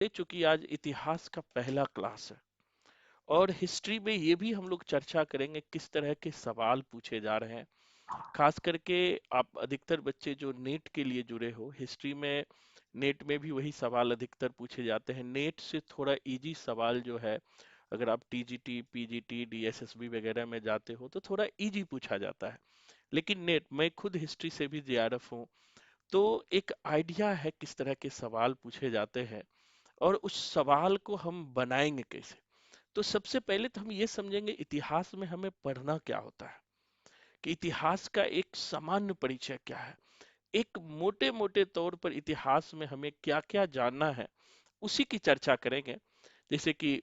चूंकि आज इतिहास का पहला क्लास है और हिस्ट्री में ये भी हम लोग चर्चा करेंगे किस तरह के सवाल पूछे जा रहे हैं। खास करके आप अधिकतर बच्चे जो नेट के लिए जुड़े हो, हिस्ट्री में नेट में भी वही सवाल अधिकतर पूछे जाते हैं। नेट से थोड़ा इजी सवाल जो है, अगर आप टीजीटी पीजीटी डीएसएसबी वगैरह में जाते हो तो थोड़ा इजी पूछा जाता है। लेकिन नेट, मैं खुद हिस्ट्री से भी जेआरएफ हूँ, तो एक आइडिया है किस तरह के सवाल पूछे जाते हैं और उस सवाल को हम बनाएंगे कैसे। तो सबसे पहले तो हम ये समझेंगे इतिहास में हमें पढ़ना क्या होता है, कि इतिहास का एक सामान्य परिचय क्या है, एक मोटे मोटे तौर पर इतिहास में हमें क्या क्या जानना है, उसी की चर्चा करेंगे। जैसे कि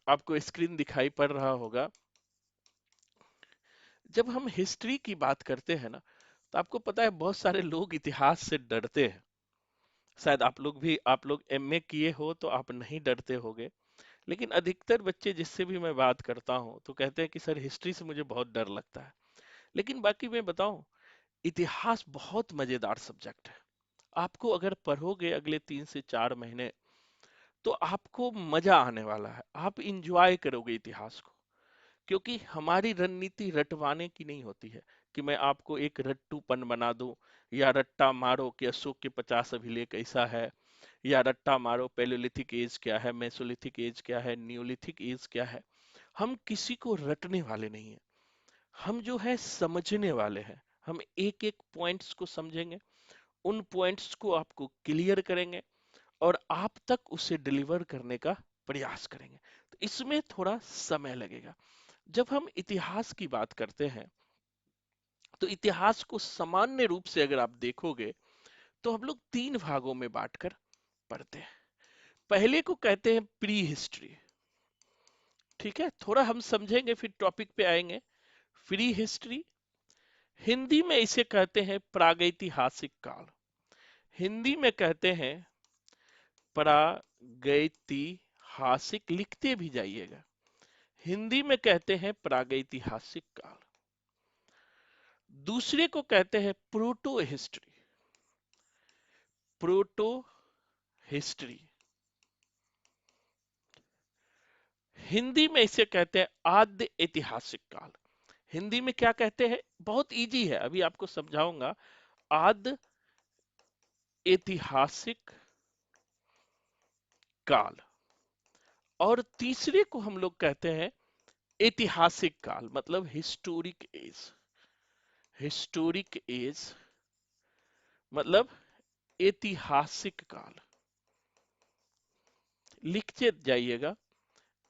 आपको स्क्रीन दिखाई पड़ रहा होगा, जब हम हिस्ट्री की बात करते हैं ना, तो आपको पता है बहुत सारे लोग इतिहास से डरते हैं। शायद आप लोग एमए किए हो तो आप नहीं डरते होगे, लेकिन अधिकतर बच्चे जिससे भी मैं बात करता हूँ तो कहते हैं कि सर हिस्ट्री से मुझे बहुत डर लगता है। लेकिन बाकी मैं बताऊं, इतिहास बहुत मजेदार सब्जेक्ट है। आपको अगर पढ़ोगे अगले 3 से 4 महीने तो आपको मजा आने वाला है, आप इंजॉय करोगे इतिहास को। क्योंकि हमारी रणनीति रटवाने की नहीं होती है कि मैं आपको एक रट्टूपन बना दूं, या रट्टा मारो कि अशोक के 50 अभिलेख कैसा है, या रट्टा मारो पैलियोलिथिक एज क्या है, मेसोलिथिक एज क्या है, न्यूलिथिक एज क्या है। हम किसी को रटने वाले नहीं है, हम जो है समझने वाले हैं। हम एक एक पॉइंट्स को समझेंगे, उन पॉइंट्स को आपको क्लियर करेंगे और आप तक उसे डिलीवर करने का प्रयास करेंगे। तो इसमें थोड़ा समय लगेगा। जब हम इतिहास की बात करते हैं तो इतिहास को सामान्य रूप से अगर आप देखोगे तो हम लोग 3 भागों में बांटकर पढ़ते हैं। पहले को कहते हैं प्री हिस्ट्री। ठीक है, थोड़ा हम समझेंगे फिर टॉपिक पे आएंगे। प्री हिस्ट्री, हिंदी में इसे कहते हैं प्रागैतिहासिक काल। हिंदी में कहते हैं प्रागैतिहासिक, लिखते भी जाइएगा, हिंदी में कहते हैं प्रागैतिहासिक काल। दूसरे को कहते हैं proto history. Proto history, Hindi में इसे कहते हैं आद्य ऐतिहासिक काल। हिंदी में क्या कहते हैं, बहुत इजी है, अभी आपको समझाऊंगा। आद्य ऐतिहासिक काल। और तीसरे को हम लोग कहते हैं ऐतिहासिक काल, मतलब हिस्टोरिक एज। हिस्टोरिक एज मतलब ऐतिहासिक काल, लिखते जाइएगा,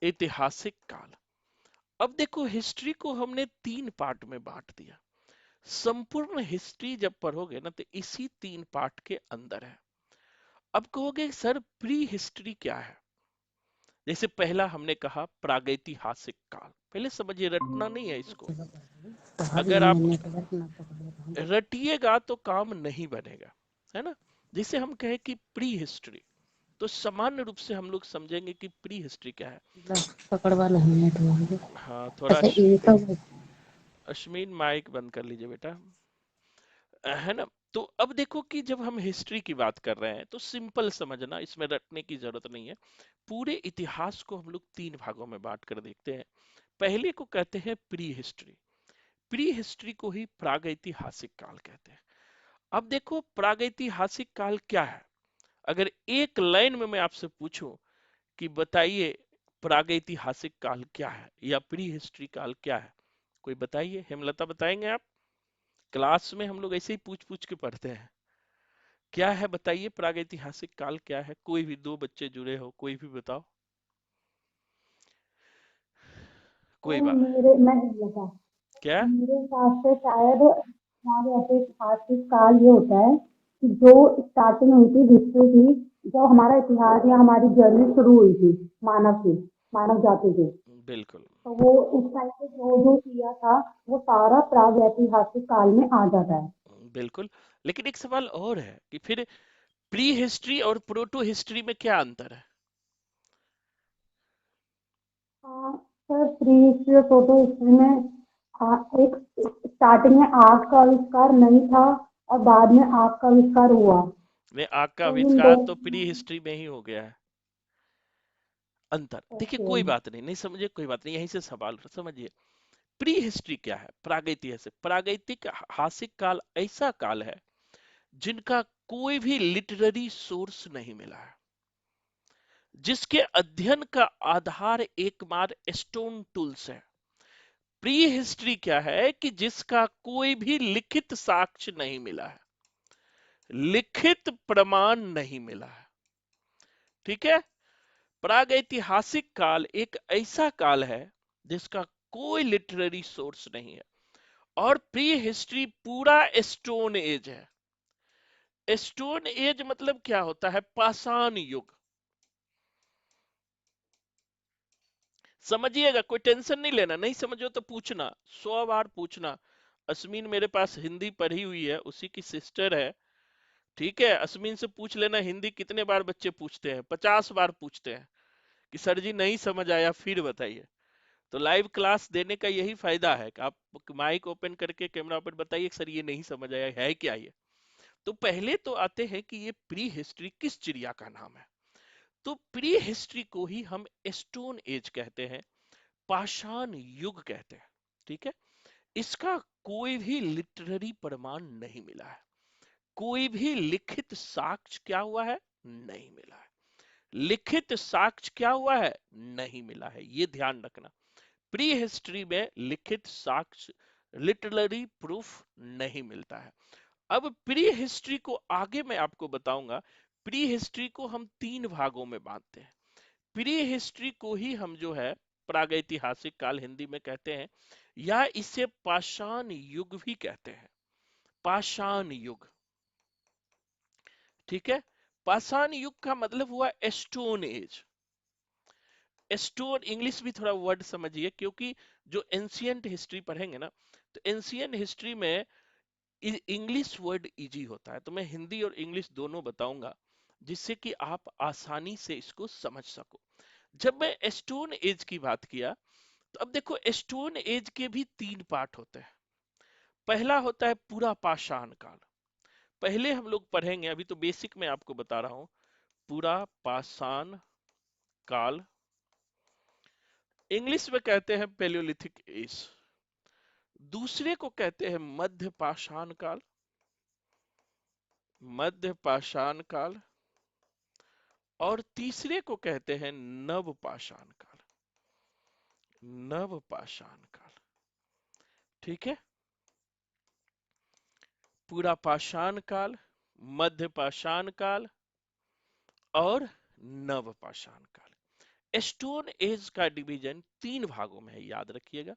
ऐतिहासिक काल। अब देखो, हिस्ट्री को हमने 3 पार्ट में बांट दिया। संपूर्ण हिस्ट्री जब पढ़ोगे ना तो इसी 3 पार्ट के अंदर है। अब कहोगे सर प्री हिस्ट्री क्या है। जैसे पहला हमने कहा प्रागैतिहासिक काल, पहले समझिए, रटना नहीं है इसको। अगर आप रटिएगा तो काम नहीं बनेगा, है ना। जैसे हम कहे कि प्री हिस्ट्री, तो सामान्य रूप से हम लोग समझेंगे कि प्री हिस्ट्री क्या है। पकड़वा नहीं नेटवर्क। हाँ, थोड़ा अच्छा ये तो अश्मीन माइक बंद कर लीजिए बेटा, है ना। तो अब देखो कि जब हम हिस्ट्री की बात कर रहे हैं तो सिंपल समझना, इसमें रटने की जरूरत नहीं है। पूरे इतिहास को हम लोग 3 भागों में बांट कर देखते हैं। पहले को कहते हैं प्री हिस्ट्री। प्री हिस्ट्री को ही प्रागैतिहासिक काल कहते हैं। अब देखो प्रागैतिहासिक काल क्या है। अगर एक लाइन में मैं आपसे पूछूं कि बताइए प्रागैतिहासिक काल क्या है या प्री हिस्ट्री काल क्या है, कोई बताइए। हेमलता बताएंगे आप? क्लास में हम लोग ऐसे ही पूछ पूछ के पढ़ते हैं। क्या है बताइए, प्रागैतिहासिक काल क्या है? कोई भी 2 बच्चे जुड़े हो, कोई भी बताओ। कोई बात मेरे मैं बता क्या? मेरे हिसाब से शायद हमारे ऐसे ऐतिहासिक काल ये होता है कि जो स्टार्टिंग हुई थी हिस्ट्री की, जब हमारा इतिहास या हमारी जर्नी शुरू हुई थी मानव की, मानव जाति की, बिल्कुल। तो वो उस टाइम पे जो जो किया था वो सारा प्राग ऐतिहासिक काल में आ जाता है। बिल्कुल, लेकिन एक सवाल और है कि फिर प्री हिस्ट्री और प्रोटो हिस्ट्री में क्या अंतर है? हाँ सर, प्री हिस्ट्री और फोटो हिस्ट्री में एक स्टार्टिंग में आग का आविष्कार नहीं था और बाद में आग का आविष्कार हुआ। में आग का तो इन दो आविष्कार तो प्री हिस्ट्री में ही हो गया है। अंतर देखिए, ओके। कोई बात नहीं, नहीं समझे कोई बात नहीं, यहीं से सवाल समझिए। प्री हिस्ट्री क्या है? प्रागैतिहासिक, प्रागैतिक हासिक काल ऐसा काल है जिनका कोई भी लिटरेरी सोर्स नहीं मिला है, जिसके अध्ययन का आधार एकमात्र स्टोन टूल्स है। प्री हिस्ट्री क्या है कि जिसका कोई भी लिखित साक्ष्य नहीं मिला है, लिखित प्रमाण नहीं मिला है। ठीक है। प्रागैतिहासिक काल एक ऐसा काल है जिसका कोई लिटरेरी सोर्स नहीं है। और प्री हिस्ट्री पूरा स्टोन एज है। स्टोन एज मतलब क्या होता है? पाषाण युग। समझिएगा, कोई टेंशन नहीं लेना, नहीं समझो तो पूछना, 100 बार पूछना। अश्मीन मेरे पास हिंदी पढ़ी हुई है, उसी की सिस्टर है। ठीक है, अश्मीन से पूछ लेना हिंदी कितने बार बच्चे पूछते हैं। 50 बार पूछते हैं कि सर जी नहीं समझ आया, फिर बताइए। तो लाइव क्लास देने का यही फायदा है कि आप माइक ओपन करके कैमरा ओपन बताइए सर ये नहीं समझ आया, है क्या ये। तो पहले तो आते हैं कि ये प्री हिस्ट्री किस चिड़िया का नाम है। तो प्री हिस्ट्री को ही हम स्टोन एज कहते हैं, पाषाण युग कहते हैं। ठीक है। इसका कोई भी लिटरेरी प्रमाण नहीं मिला है, कोई भी लिखित साक्ष्य क्या हुआ है? नहीं मिला है। लिखित साक्ष्य क्या हुआ है? नहीं मिला है, ये ध्यान रखना। प्री हिस्ट्री में लिखित साक्ष्य, लिटरेरी प्रूफ नहीं मिलता है। अब प्री हिस्ट्री को आगे मैं आपको बताऊंगा। प्री हिस्ट्री को हम 3 भागों में बांटते हैं। प्री हिस्ट्री को ही हम जो है प्रागैतिहासिक काल हिंदी में कहते हैं, या इसे पाषाण युग भी कहते हैं। पाषाण युग। ठीक है। पाषाण युग का मतलब हुआ स्टोन एज। स्टोन इंग्लिश भी थोड़ा वर्ड समझिए, क्योंकि जो एंशियंट हिस्ट्री पढ़ेंगे ना, तो एंशियंट हिस्ट्री में इंग्लिश वर्ड इजी होता है। तो मैं हिंदी और इंग्लिश दोनों बताऊंगा जिससे कि आप आसानी से इसको समझ सको। जब मैं स्टोन एज की बात किया, तो अब देखो स्टोन एज के भी 3 पार्ट होते हैं। पहला होता है पूरा पाषाण काल। पहले हम लोग पढ़ेंगे, अभी तो बेसिक में आपको बता रहा हूं। पूरा पाषाण काल, इंग्लिश में कहते हैं पेलियोलिथिक एज। दूसरे को कहते हैं मध्य पाषाण काल, मध्य पाषाण काल। और तीसरे को कहते हैं नव पाषाण काल, नव पाषाण काल। ठीक है। पूरा पाषाण काल, मध्य पाषाण काल और नव पाषाण काल। स्टोन एज का डिवीजन 3 भागों में है, याद रखिएगा।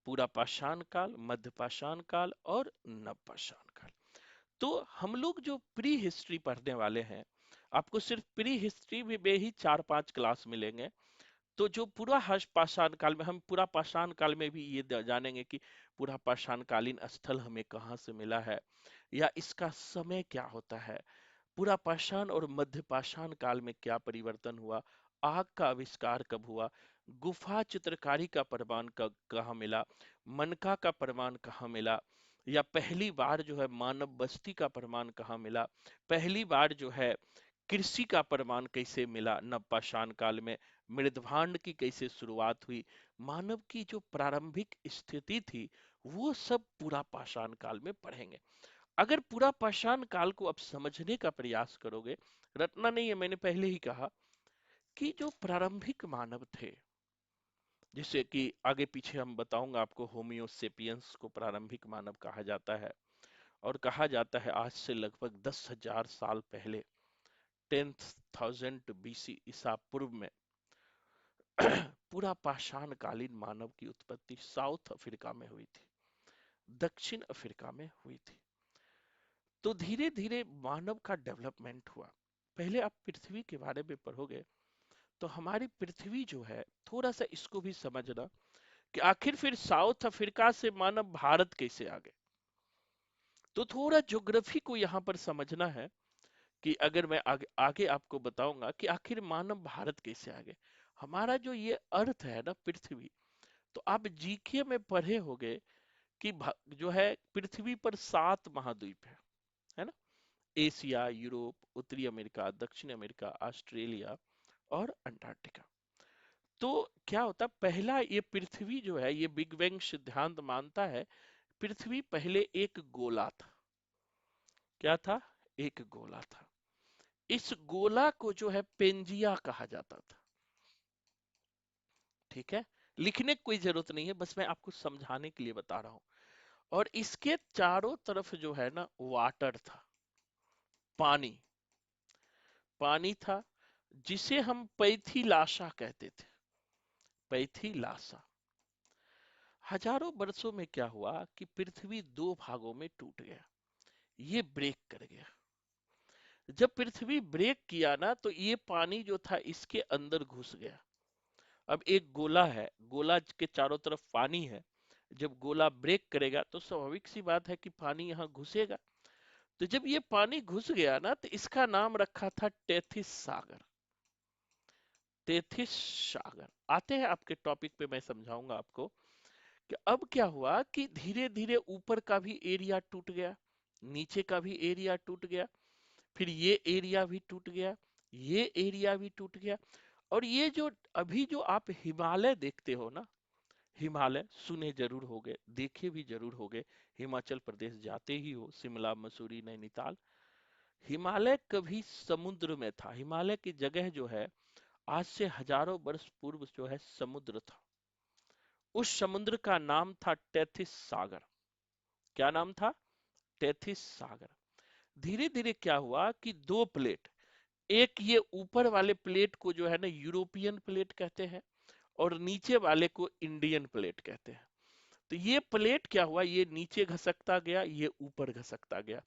पूरा पाषाण काल, मध्य पाषाण काल और नव पाषाण काल। तो हम लोग जो प्री हिस्ट्री पढ़ने वाले हैं, आपको सिर्फ प्री हिस्ट्री में ही 4-5 क्लास मिलेंगे। तो जो पूरा पाषाण काल में, हम पूरा पाषाण काल में भी ये जानेंगे कि पूरा पाषाण कालीन स्थल हमें कहाँ से मिला है, या इसका समय क्या होता है। पूरा पाषाण और मध्य पाषाण काल में क्या परिवर्तन हुआ, आग का आविष्कार कब हुआ, गुफा चित्रकारी का प्रमाण कहाँ मिला, मनका का प्रमाण कहाँ मिला, या पहली बार जो है मानव बस्ती का प्रमाण कहाँ मिला, पहली बार जो है कृषि का प्रमाण कैसे मिला नवपाषाण काल में, मृदभांड की कैसे शुरुआत हुई, मानव की जो प्रारंभिक स्थिति थी, वो सब पूरा पाषाण काल में पढ़ेंगे। अगर पूरा पाषाण काल को आप समझने का प्रयास करोगे, रटना नहीं है, मैंने पहले ही कहा कि जो प्रारंभिक मानव थे, जिसे कि आगे पीछे हम बताऊंगा आपको, होमियोसेपियंस को प्रारंभिक मानव कहा जाता है। और कहा जाता है आज से लगभग 10,000 साल पहले, 10,000 बीसी ईसा पूर्व में पूरा पाषाण कालीन मानव की उत्पत्ति साउथ अफ्रीका में हुई थी, दक्षिण अफ्रीका में हुई थी। तो धीरे धीरे मानव का डेवलपमेंट हुआ। पहले आप पृथ्वी के बारे में पढ़ोगे तो हमारी पृथ्वी जो है, थोड़ा सा इसको भी समझना कि आखिर फिर साउथ अफ्रीका से मानव भारत कैसे आ गए। तो थोड़ा ज्योग्राफी को यहाँ पर समझना है कि अगर मैं आगे आपको बताऊंगा कि आखिर मानव भारत कैसे आ गए। हमारा जो ये अर्थ है ना, पृथ्वी, तो आप जीके में पढ़े होंगे कि जो है पृथ्वी पर 7 महाद्वीप है ना। एशिया, यूरोप, उत्तरी अमेरिका, दक्षिण अमेरिका, ऑस्ट्रेलिया और अंटार्कटिका। तो क्या होता, पहला ये पृथ्वी जो है, ये बिग बैंग सिद्धांत मानता है पृथ्वी पहले एक गोला था। क्या था? एक गोला था। इस गोला को जो है पेंजिया कहा जाता था। ठीक है, लिखने की कोई जरूरत नहीं है, बस मैं आपको समझाने के लिए बता रहा हूं। और इसके चारों तरफ जो है ना वाटर था, पानी, पानी था, जिसे हम पैथीलाशा कहते थे। पैथीलाशा। हजारों वर्षों में क्या हुआ कि पृथ्वी दो भागों में टूट गया, ये ब्रेक कर गया। जब पृथ्वी ब्रेक किया ना, तो ये पानी जो था इसके अंदर घुस गया। अब एक गोला है, गोला के चारों तरफ पानी है, जब गोला ब्रेक करेगा तो स्वाभाविक सी बात है कि पानी यहाँ घुसेगा। तो जब ये पानी घुस गया ना, तो इसका नाम रखा था टेथिस सागर। टेथिस सागर। आते हैं आपके टॉपिक पे, मैं समझाऊंगा आपको कि अब क्या हुआ कि धीरे धीरे ऊपर का भी एरिया टूट गया, नीचे का भी एरिया टूट गया, फिर ये एरिया भी टूट गया, ये एरिया भी टूट गया। और ये जो अभी जो आप हिमालय देखते हो ना, हिमालय सुने जरूर होगे, देखे भी जरूर होगे, हिमाचल प्रदेश जाते ही हो, शिमला मसूरी नैनीताल। हिमालय कभी समुद्र में था, हिमालय की जगह जो है आज से हजारों वर्ष पूर्व जो है समुद्र था। उस समुद्र का नाम था टेथिस सागर। क्या नाम था? टेथिस सागर। धीरे धीरे क्या हुआ कि दो प्लेट, एक ये ऊपर वाले प्लेट को जो है ना यूरोपियन प्लेट कहते हैं, और नीचे वाले को इंडियन प्लेट कहते हैं। तो ये प्लेट क्या हुआ, ये नीचे घसकता गया, ये ऊपर घसकता गया,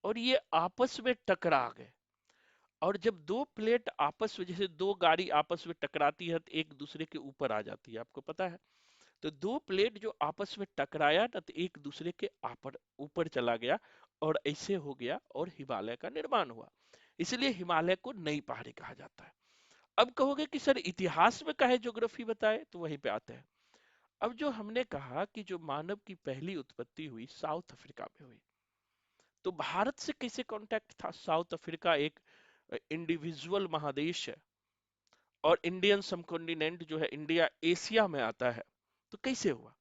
और ये आपस में टकरा गए। और जब दो प्लेट आपस में, जैसे दो गाड़ी आपस में टकराती है तो एक दूसरे के ऊपर आ जाती है, आपको पता है। तो दो प्लेट जो आपस में टकराया ना, तो एक दूसरे के ऊपर चला गया, और ऐसे हो गया और हिमालय का निर्माण हुआ। इसलिए हिमालय को नई पहाड़ी कहा जाता है। अब कहोगे कि सर इतिहास में काहे ज्योग्राफी बताए, तो वहीं पे आते हैं। अब जो हमने कहा कि जो मानव की पहली उत्पत्ति हुई साउथ अफ्रीका में हुई, तो भारत से कैसे कांटेक्ट था? साउथ अफ्रीका एक इंडिविजुअल महादेश है, और इंडियन सबकॉन्टिनेंट जो है, इंडिया एशिया में आता है। तो कैसे हुआ?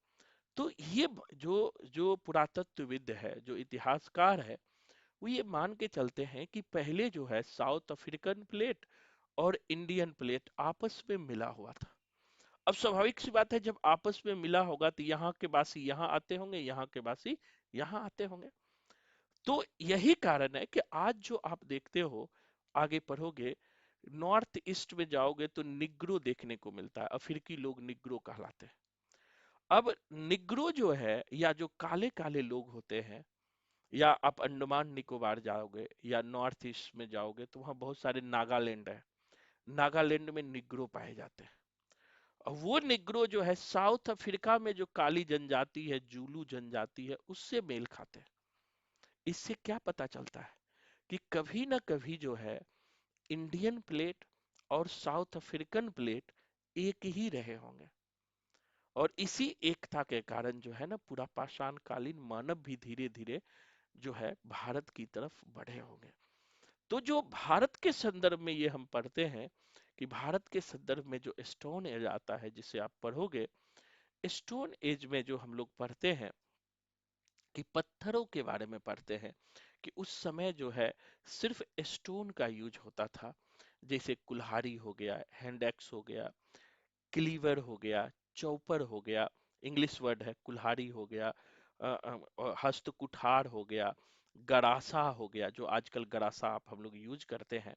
तो ये जो जो पुरातत्वविद है, जो इतिहासकार है, वो ये मान के चलते हैं कि पहले जो है साउथ अफ्रीकन प्लेट और इंडियन प्लेट आपस में मिला हुआ था। अब स्वाभाविक सी बात है, जब आपस में मिला होगा तो यहाँ के वासी यहाँ आते होंगे, यहाँ के वासी यहाँ आते होंगे। तो यही कारण है कि आज जो आप देखते हो, आगे पढ़ोगे, नॉर्थ ईस्ट में जाओगे तो निग्रो देखने को मिलता है, अफ्रीकी लोग निग्रो कहलाते हैं। अब निग्रो जो है, या जो काले काले लोग होते हैं, या आप अंडमान निकोबार जाओगे या नॉर्थ ईस्ट में जाओगे तो वहां बहुत सारे नागालैंड है, नागालैंड में निग्रो पाए जाते हैं। और वो निग्रो जो है साउथ अफ्रीका में जो काली जनजाति है, जूलू जनजाति है, उससे मेल खाते हैं। इससे क्या पता चलता है कि कभी ना कभी जो है इंडियन प्लेट और साउथ अफ्रीकन प्लेट एक ही रहे होंगे। और इसी एकता के कारण जो है ना पूरा पाषाण कालीन मानव भी धीरे धीरे जो है भारत की तरफ बढ़े होंगे। तो जो भारत के संदर्भ में ये हम पढ़ते हैं कि भारत के संदर्भ में जो स्टोन एज आता है, जिसे आप पढ़ोगे, स्टोन एज में जो हम लोग पढ़ते हैं कि पत्थरों के बारे में पढ़ते हैं कि उस समय जो है सिर्फ स्टोन का यूज होता था। जैसे कुल्हाड़ी हो गया, हैंड एक्स हो गया, क्लीवर हो गया, चौपर हो गया, इंग्लिश वर्ड है, कुल्हाड़ी हो गया, हस्त कुठार हो गया, गरासा हो गया, जो आजकल गरासा आप हम लोग यूज करते हैं।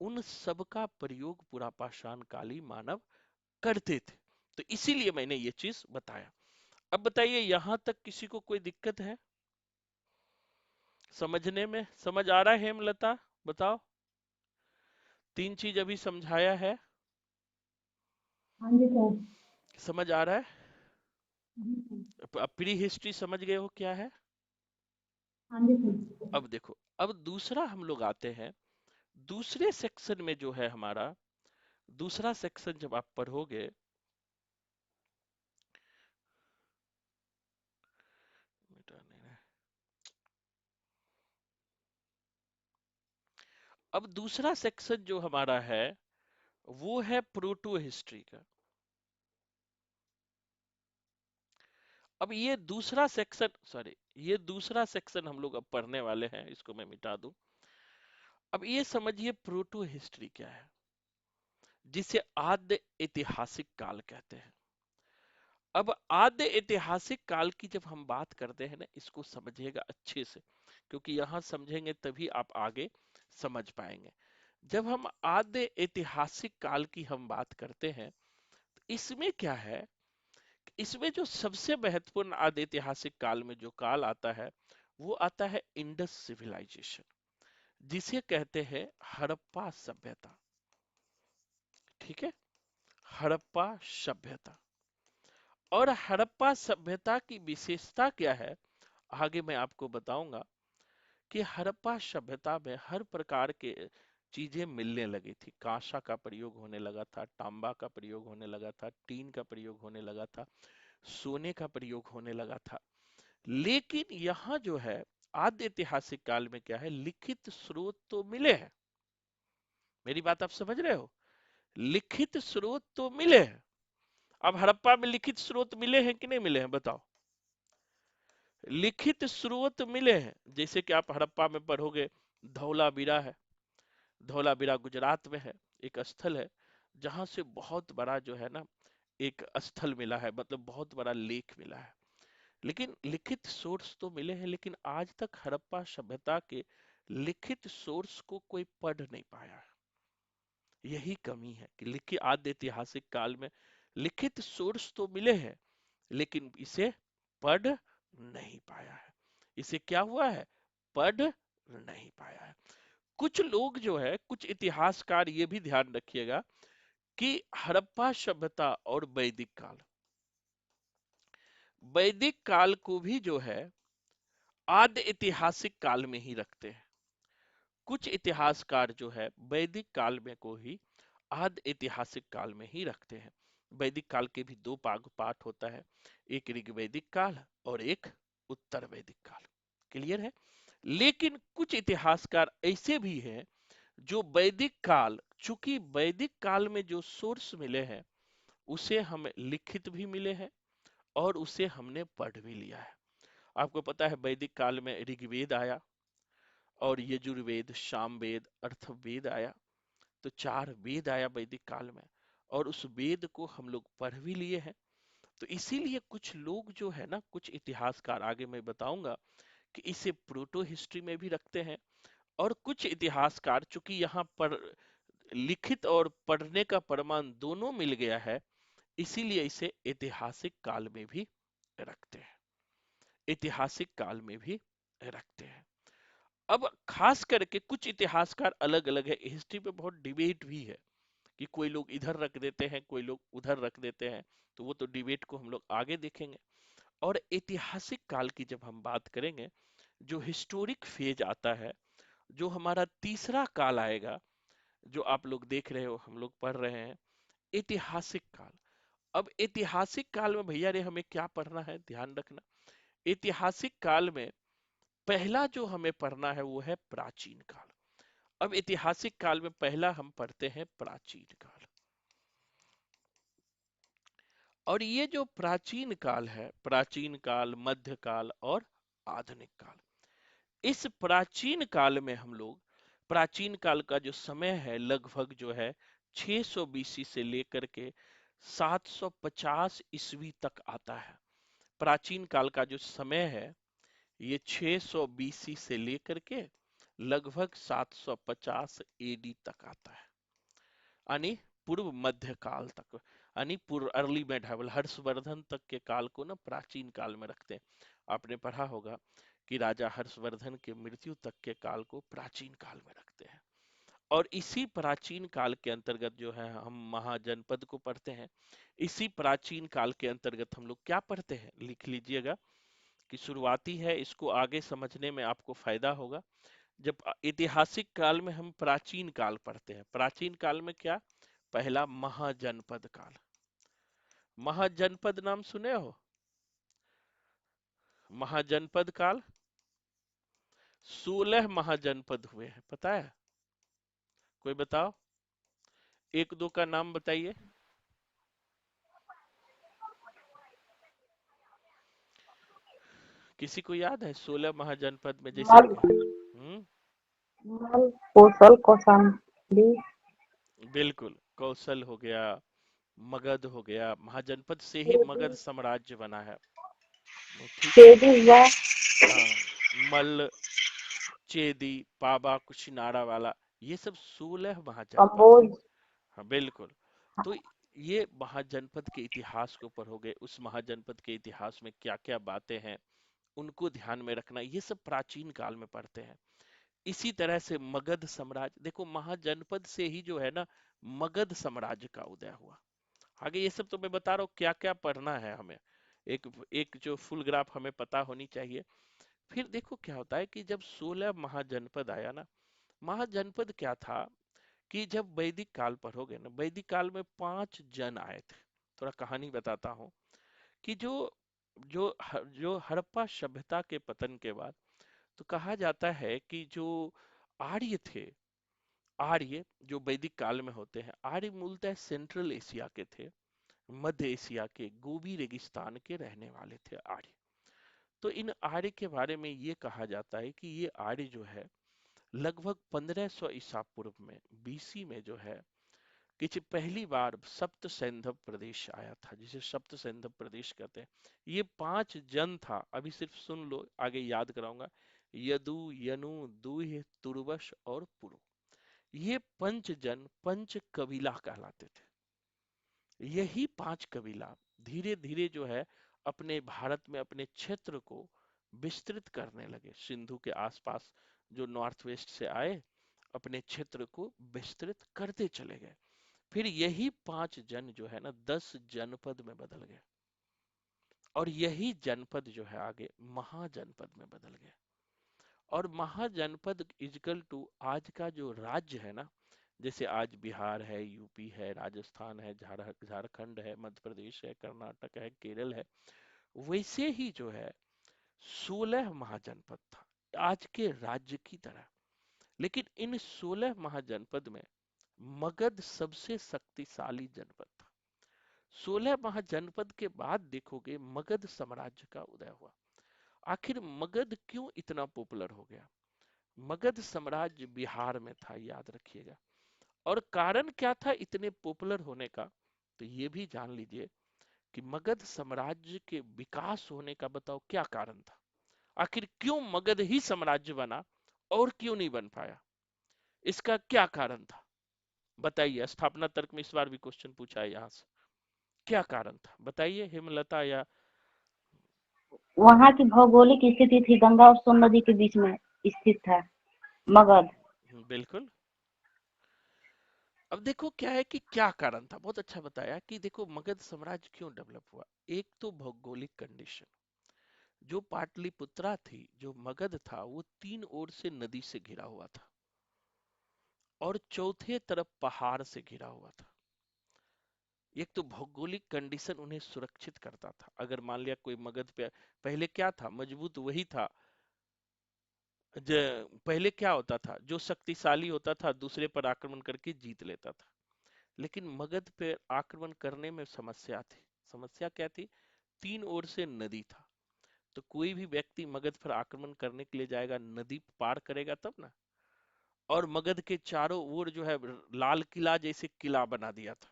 उन सब का प्रयोग पूरा पाषाण काली मानव करते थे। तो इसीलिए मैंने ये चीज बताया। अब बताइए, यहां तक किसी को कोई दिक्कत है समझने में? समझ आ रहा है हेमलता? बताओ। तीन चीज अभी समझाया है, हाँ जी सर। समझ आ रहा है? जी सर। अब प्री हिस्ट्री समझ गए हो क्या है? हाँ जी सर। अब देखो, अब दूसरा हम लोग आते हैं दूसरे सेक्शन में, जो है हमारा दूसरा सेक्शन जब आप पढ़ोगे। मिटा नहीं रहा है। अब दूसरा सेक्शन जो हमारा है वो है प्रोटो हिस्ट्री का। अब ये दूसरा सेक्शन, सॉरी, ये दूसरा सेक्शन हम लोग अब पढ़ने वाले हैं, इसको मैं मिटा दूं। अब ये समझिए प्रोटो हिस्ट्री क्या है, जिसे आद्य ऐतिहासिक काल कहते हैं। अब आद्य ऐतिहासिक काल की जब हम बात करते हैं ना, इसको समझिएगा अच्छे से, क्योंकि यहां समझेंगे तभी आप आगे समझ पाएंगे। जब हम आद्य ऐतिहासिक काल की हम बात करते हैं, तो इसमें क्या है, इसमें जो सबसे महत्वपूर्ण आद्य ऐतिहासिक काल में जो काल आता है, वो आता है इंडस सिविलाइजेशन, जिसे कहते हैं हड़प्पा सभ्यता। ठीक है, हड़प्पा सभ्यता। और हड़प्पा सभ्यता की विशेषता क्या है, आगे मैं आपको बताऊंगा। कि हड़प्पा सभ्यता में हर प्रकार के चीजें मिलने लगी थी। कांसा का प्रयोग होने लगा था, तांबा का प्रयोग होने लगा था, टीन का प्रयोग होने लगा था, सोने का प्रयोग होने लगा था। लेकिन यहाँ जो है आद्य ऐतिहासिक काल में क्या है, लिखित स्रोत तो मिले हैं। मेरी बात आप समझ रहे हो, लिखित स्रोत तो मिले हैं। अब हड़प्पा में लिखित स्रोत मिले हैं कि नहीं मिले हैं, बताओ। लिखित स्रोत मिले हैं, जैसे कि आप हड़प्पा में पढ़ोगे, धौलावीरा है। धौलावीरा गुजरात में है, एक स्थल है जहां से बहुत बड़ा जो है ना एक स्थल मिला है, मतलब बहुत बड़ा लेख मिला है। लेकिन लिखित सोर्स तो मिले हैं, लेकिन आज तक हड़प्पा सभ्यता के लिखित सोर्स को कोई पढ़ नहीं पाया है। यही कमी है कि लिखित आद्य ऐतिहासिक काल में लिखित सोर्स तो मिले हैं, लेकिन इसे पढ़ नहीं पाया है। इसे क्या हुआ है, पढ़ नहीं पाया है। कुछ लोग जो है, कुछ इतिहासकार ये भी ध्यान रखिएगा कि हड़प्पा सभ्यता और वैदिक काल को भी जो है आद्य ऐतिहासिक काल में ही रखते हैं। कुछ इतिहासकार जो है वैदिक काल में को ही आद्य ऐतिहासिक काल में ही रखते हैं। वैदिक काल के भी दो पार्ट होता है, एक ऋग्वैदिक काल और एक उत्तर वैदिक काल। क्लियर है। लेकिन कुछ इतिहासकार ऐसे भी हैं जो वैदिक काल, चूंकि वैदिक काल में जो सोर्स मिले हैं उसे हमें लिखित भी मिले हैं और उसे हमने पढ़ भी लिया है। आपको पता है वैदिक काल में ऋग्वेद आया और यजुर्वेद, सामवेद, अथर्ववेद आया। तो चार वेद आया वैदिक काल में, और उस वेद को हम लोग पढ़ भी लिए हैं। तो इसीलिए कुछ लोग जो है ना, कुछ इतिहासकार, आगे मैं बताऊंगा, कि इसे प्रोटो हिस्ट्री में भी रखते हैं। और कुछ इतिहासकार, चूंकि यहाँ पर लिखित और पढ़ने का प्रमाण दोनों मिल गया है, इसीलिए इसे ऐतिहासिक काल में भी रखते हैं। ऐतिहासिक काल में भी रखते हैं। अब खास करके कुछ इतिहासकार अलग अलग है, हिस्ट्री पे बहुत डिबेट भी है कि कोई लोग इधर रख देते हैं, कोई लोग उधर रख देते हैं। तो वो तो डिबेट को हम लोग आगे देखेंगे। और ऐतिहासिक काल की जब हम बात करेंगे, जो हिस्टोरिक फेज आता है, जो हमारा तीसरा काल आएगा, जो आप लोग देख रहे हो, हम लोग पढ़ रहे हैं, ऐतिहासिक काल। अब ऐतिहासिक काल में भैया रे हमें क्या पढ़ना है, ध्यान रखना। ऐतिहासिक काल में पहला जो हमें पढ़ना है वो है प्राचीन काल। अब ऐतिहासिक काल में पहला हम पढ़ते हैं प्राचीन काल। और ये जो प्राचीन काल है, प्राचीन काल, मध्यकाल और आधुनिक काल, इस प्राचीन काल में हम लोग, प्राचीन काल का जो समय है लगभग जो है 600 बीसी से लेकर के 750 ईस्वी तक आता है। प्राचीन काल का जो समय है ये 600 बीसी से लेकर के लगभग 750 एडी तक आता है, यानी पूर्व मध्य काल तक, यानी पूर्व अर्ली मेडाइवल, हर्षवर्धन तक के काल को ना प्राचीन काल में रखते हैं। आपने पढ़ा होगा कि राजा हर्षवर्धन के मृत्यु तक के काल को प्राचीन काल में रखते हैं। और इसी प्राचीन काल के अंतर्गत जो है हम महाजनपद को पढ़ते हैं। इसी प्राचीन काल के अंतर्गत हम लोग क्या पढ़ते हैं, लिख लीजिएगा कि शुरुआती है, इसको आगे समझने में आपको फायदा होगा। जब ऐतिहासिक काल में हम प्राचीन काल पढ़ते हैं, प्राचीन काल में क्या, पहला महाजनपद काल। महाजनपद नाम सुने हो, महाजनपद काल, 16 महाजनपद हुए हैं, पता है, कोई बताओ, एक दो का नाम बताइए। किसी को याद है 16 महाजनपद में जैसे मल कि मल कौशल कौशाम्बी। बिल्कुल कौशल हो गया, मगध हो गया, महाजनपद से ही केदी मगध साम्राज्य बना है। वो ठीक है। केदी हुआ। हाँ, मल्ल, चेदी, पाबा, कुशिनारा वाला, ये सब 16 महाजनपद थे। कम्बोज। हाँ बिल्कुल। तो ये महाजनपद के इतिहास के ऊपर हो गए, उस महाजनपद के इतिहास में क्या क्या बातें हैं उनको ध्यान में रखना, ये सब प्राचीन काल में पढ़ते हैं। इसी तरह से मगध साम्राज्य, देखो महाजनपद से ही जो है ना मगध साम्राज्य का उदय हुआ। आगे ये सब तो मैं बता रहा हूँ क्या क्या पढ़ना है हमें, एक एक जो फुल ग्राफ हमें पता होनी चाहिए। फिर देखो क्या होता है कि जब 16 महाजनपद आया ना, महाजनपद क्या था कि जब वैदिक काल पढ़ोगे ना, वैदिक काल में 5 जन आए थे। थोड़ा कहानी बताता हूँ कि जो हड़प्पा सभ्यता के पतन के बाद, तो कहा जाता है कि जो आर्य थे, आर्य जो वैदिक काल में होते हैं, आर्य मूलतः सेंट्रल एशिया के थे, मध्य एशिया के गोबी रेगिस्तान के रहने वाले थे आर्य। तो इन आर्य के बारे में ये कहा जाता है कि ये आर्य जो है लगभग 1500 ईसा पूर्व में, बीसी में जो है कि पहली बार सप्त सैंधव प्रदेश आया था, जिसे सप्त सैंधव प्रदेश कहते हैं। ये 5 जन था, अभी सिर्फ सुन लो, आगे याद कराऊंगा। यदु, यनु, दूह, तुर्वश और पुरु, ये 5 जन पंच कबीला कहलाते थे। यही 5 कबीला धीरे धीरे जो है अपने भारत में अपने क्षेत्र को विस्तृत करने लगे, सिंधु के आसपास जो नॉर्थ वेस्ट से आए, अपने क्षेत्र को विस्तृत करते चले गए। फिर यही 5 जन जो है ना 10 जनपद में बदल गए, और यही जनपद जो है आगे महाजनपद में बदल गए। और महाजनपद इजकल टू आज का जो राज्य है ना, जैसे आज बिहार है, यूपी है, राजस्थान है, झारखंड है, मध्य प्रदेश है, कर्नाटक है, केरल है, वैसे ही जो है 16 महाजनपद था आज के राज्य की तरह। लेकिन इन 16 महाजनपद में मगध सबसे शक्तिशाली जनपद था। 16 महाजनपद के बाद देखोगे मगध साम्राज्य का उदय हुआ। आखिर मगध क्यों इतना पॉपुलर हो गया? मगध साम्राज्य बिहार में था, याद रखिएगा। और कारण क्या था इतने पॉपुलर होने का? तो ये भी जान लीजिए कि मगध साम्राज्य के विकास होने का बताओ क्या कारण था। आखिर क्यों मगध ही साम्राज्य बना और क्यों नहीं बन पाया? इसका क्या कारण था? बताइए। स्थापना तर्क में इस बार भी क्वेश्चन पूछा है यहाँ से, क्या कारण था बताइए हेमलता या। वहाँ की भौगोलिक स्थिति थी, गंगा और सोन नदी के बीच में स्थित था मगध। बिल्कुल। अब देखो क्या है कि क्या कारण था, बहुत अच्छा बताया कि देखो मगध साम्राज्य क्यों डेवलप हुआ। एक तो भौगोलिक कंडीशन, जो पाटलिपुत्रा थी, जो मगध था, वो 3 ओर से नदी से घिरा हुआ था और चौथे तरफ पहाड़ से घिरा हुआ था। एक तो भौगोलिक कंडीशन उन्हें सुरक्षित करता था। अगर मान लिया कोई मगध पे, पहले क्या था मजबूत वही था, पहले क्या होता था, जो शक्तिशाली होता था दूसरे पर आक्रमण करके जीत लेता था। लेकिन मगध पे आक्रमण करने में समस्या थी। समस्या क्या थी? 3 ओर से नदी था, तो कोई भी व्यक्ति मगध पर आक्रमण करने के लिए जाएगा, नदी पार करेगा तब ना। और मगध के चारों ओर जो है लाल किला जैसे किला बना दिया था,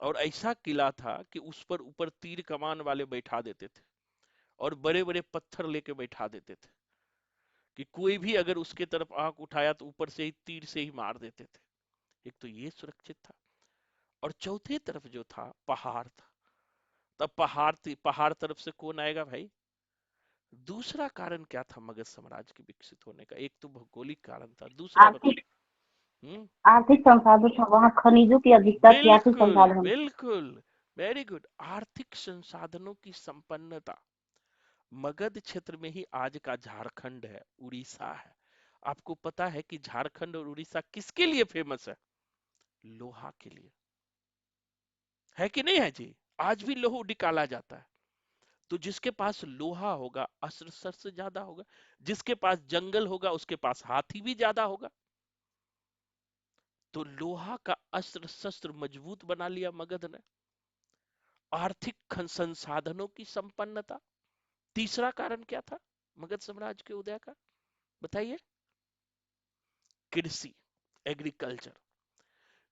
और ऐसा किला था कि उस पर ऊपर तीर कमान वाले बैठा देते थे और बड़े बड़े पत्थर लेके बैठा देते थे कि कोई भी अगर उसके तरफ आंख उठाया तो ऊपर से ही तीर से ही मार देते थे। एक तो ये सुरक्षित था, और चौथे तरफ जो था पहाड़ था। तब पहाड़ थी, पहाड़ तरफ से कौन आएगा भाई? दूसरा कारण क्या था मगध साम्राज्य के विकसित होने का? एक तो भौगोलिक कारण था, दूसरा बताओ। आर्थिक हम्म। आर्थिक संसाधन था, वहाँ खनिजों की अधिकता थी, आर्थिक बिल्कुल संसाधन। बिल्कुल, वेरी गुड। आर्थिक संसाधनों की संपन्नता, मगध क्षेत्र में ही आज का झारखंड है, उड़ीसा है। आपको पता है कि झारखंड और उड़ीसा किसके लिए फेमस है? लोहा के लिए, है कि नहीं है जी? आज भी लोहा निकाला जाता है। तो जिसके पास लोहा होगा अस्त्र शस्त्र ज्यादा होगा, जिसके पास जंगल होगा उसके पास हाथी भी ज्यादा होगा। तो लोहा का अस्त्र शस्त्र मजबूत बना लिया मगध ने। आर्थिक संसाधनों की संपन्नता, तीसरा कारण क्या था मगध साम्राज्य के उदय का, बताइए? कृषि, एग्रीकल्चर।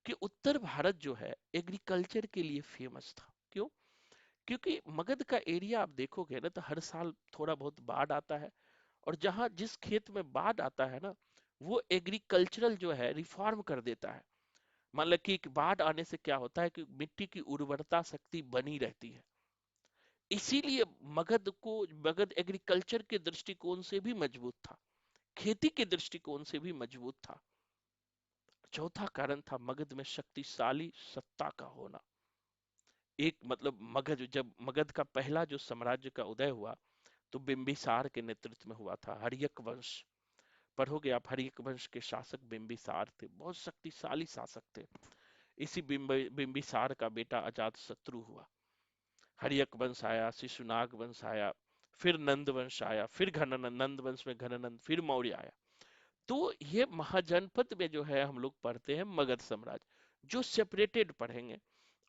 कि उत्तर भारत जो है एग्रीकल्चर के लिए फेमस था। क्यों? क्योंकि मगध का एरिया आप देखोगे ना तो हर साल थोड़ा बहुत बाढ़ आता है, और जहां जिस खेत में बाढ़ आता है ना, वो एग्रीकल्चरल जो है रिफॉर्म कर देता है। मतलब कि बाढ़ आने से क्या होता है कि मिट्टी की उर्वरता शक्ति बनी रहती है। इसीलिए मगध एग्रीकल्चर के दृष्टिकोण से भी मजबूत था, खेती के दृष्टिकोण से भी मजबूत था। चौथा कारण था मगध में शक्तिशाली सत्ता का होना। एक मतलब मगध, जब मगध का पहला जो साम्राज्य का उदय हुआ तो बिंबिसार के नेतृत्व में हुआ था, हर्यक वंश। पढ़ोगे आप, हर्यक वंश के शासक बिंबिसार थे, बहुत शक्तिशाली शासक थे। इसी बिंबिसार का बेटा अजात शत्रु हुआ। हर्यक वंश आया, शिशुनाग वंश आया, फिर नंद वंश आया, फिर घननंद, नंद वंश में घननंद, फिर मौर्य आया। तो ये महाजनपद में जो है हम लोग पढ़ते हैं मगध साम्राज्य, जो सेपरेटेड पढ़ेंगे।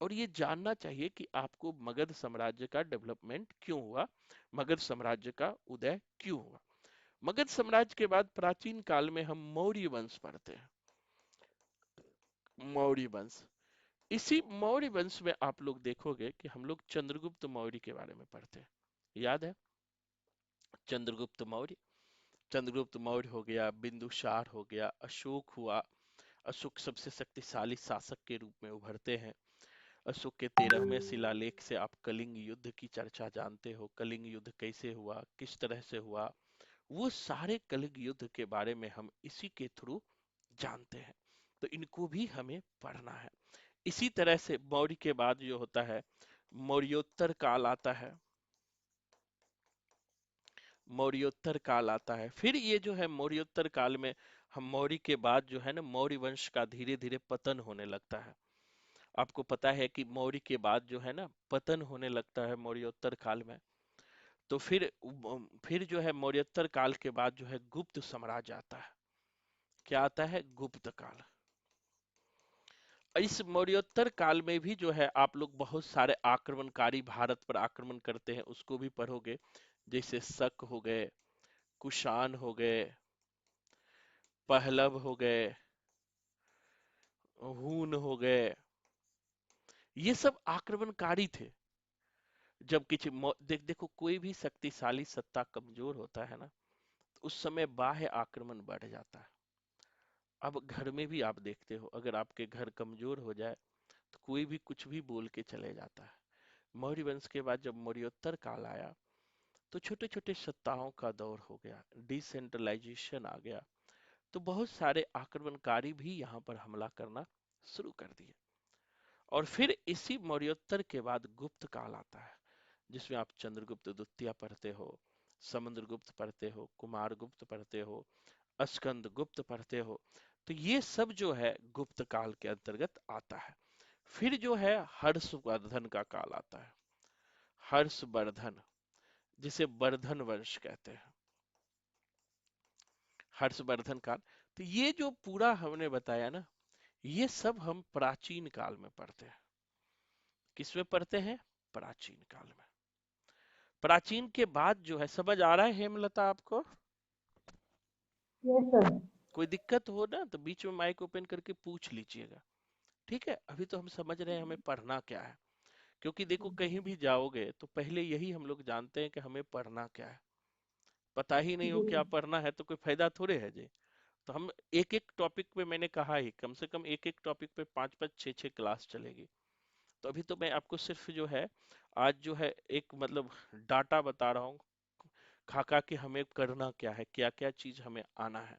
और ये जानना चाहिए कि आपको मगध साम्राज्य का डेवलपमेंट क्यों हुआ, मगध साम्राज्य का उदय क्यों हुआ। मगध साम्राज्य के बाद प्राचीन काल में हम मौर्य वंश पढ़ते हैं। मौर्य वंश, इसी मौर्य वंश में आप लोग देखोगे कि हम लोग चंद्रगुप्त मौर्य के बारे में पढ़ते हैं। याद है? चंद्रगुप्त मौर्य, चंद्रगुप्त मौर्य हो गया, बिंदुसार हो गया, अशोक हुआ। अशोक सबसे शक्तिशाली शासक के रूप में उभरते हैं। अशोक के 13वें शिलालेख से आप कलिंग युद्ध की चर्चा जानते हो, कलिंग युद्ध कैसे हुआ, किस तरह से हुआ, वो सारे कलिंग युद्ध के बारे में हम इसी के थ्रू जानते हैं। तो इनको भी हमें पढ़ना है। इसी तरह से मौर्य के बाद जो होता है मौर्योत्तर काल आता है। मौर्योत्तर काल आता है, फिर ये जो है मौर्योत्तर काल में हम मौर्य के बाद जो है ना मौर्य वंश का धीरे धीरे पतन होने लगता है। आपको पता है कि मौर्य के बाद जो है ना पतन होने लगता है मौर्योत्तर काल में। तो फिर जो है मौर्योत्तर काल के बाद जो है गुप्त साम्राज्य आता है। क्या आता है? गुप्त काल। इस मौर्योत्तर काल में भी जो है आप लोग बहुत सारे आक्रमणकारी भारत पर आक्रमण करते हैं, उसको भी पढ़ोगे। जैसे शक हो गए, कुषाण हो गए, पहलव हो गए, हून हो गए, ये सब आक्रमणकारी थे। जब किसी देखो कोई भी शक्तिशाली सत्ता कमजोर होता है ना, तो उस समय बाह्य आक्रमण बढ़ जाता है। अब घर में भी आप देखते हो, अगर आपके घर कमजोर हो जाए तो कोई भी कुछ भी बोल के चले जाता है। मौर्य वंश के बाद जब मौर्योत्तर काल आया तो छोटे छोटे सत्ताओं का दौर हो गया, डिसेंट्रलाइजेशन आ गया। तो बहुत सारे आक्रमणकारी भी यहाँ पर हमला करना शुरू कर दिए। और फिर इसी मौर्योत्तर के बाद गुप्त काल आता है, जिसमें आप चंद्रगुप्त द्वितीय पढ़ते हो, समुद्रगुप्त पढ़ते हो, कुमारगुप्त पढ़ते हो, स्कंद गुप्त पढ़ते हो। तो ये सब जो है गुप्त काल के अंतर्गत आता है। फिर जो है हर्षवर्धन का काल आता है। हर्षवर्धन, जिसे वर्धन वंश कहते हैं, हर्षवर्धन काल। तो ये जो पूरा हमने बताया ना, ये सब हम प्राचीन काल में पढ़ते हैं। किसमें पढ़ते हैं? प्राचीन काल में। प्राचीन के बाद जो है, समझ आ रहा है हेमलता आपको? Yes sir. कोई दिक्कत हो ना तो बीच में माइक ओपन करके पूछ लीजिएगा। ठीक है, अभी तो हम समझ रहे हैं हमें पढ़ना क्या है। क्योंकि देखो कहीं भी जाओगे तो पहले यही हम लोग जानते हैं कि हमें पढ़ना क्या है। पता ही नहीं हो जी। क्या पढ़ना है तो कोई फायदा थोड़े है जी। तो हम एक एक टॉपिक पे, मैंने कहा ही कम से कम एक एक टॉपिक पे पांच पांच छह छह क्लास चलेगी। तो अभी तो मैं आपको सिर्फ जो है आज जो है एक मतलब डाटा बता रहा हूँ, खाका कि हमें करना क्या है, क्या क्या चीज हमें आना है।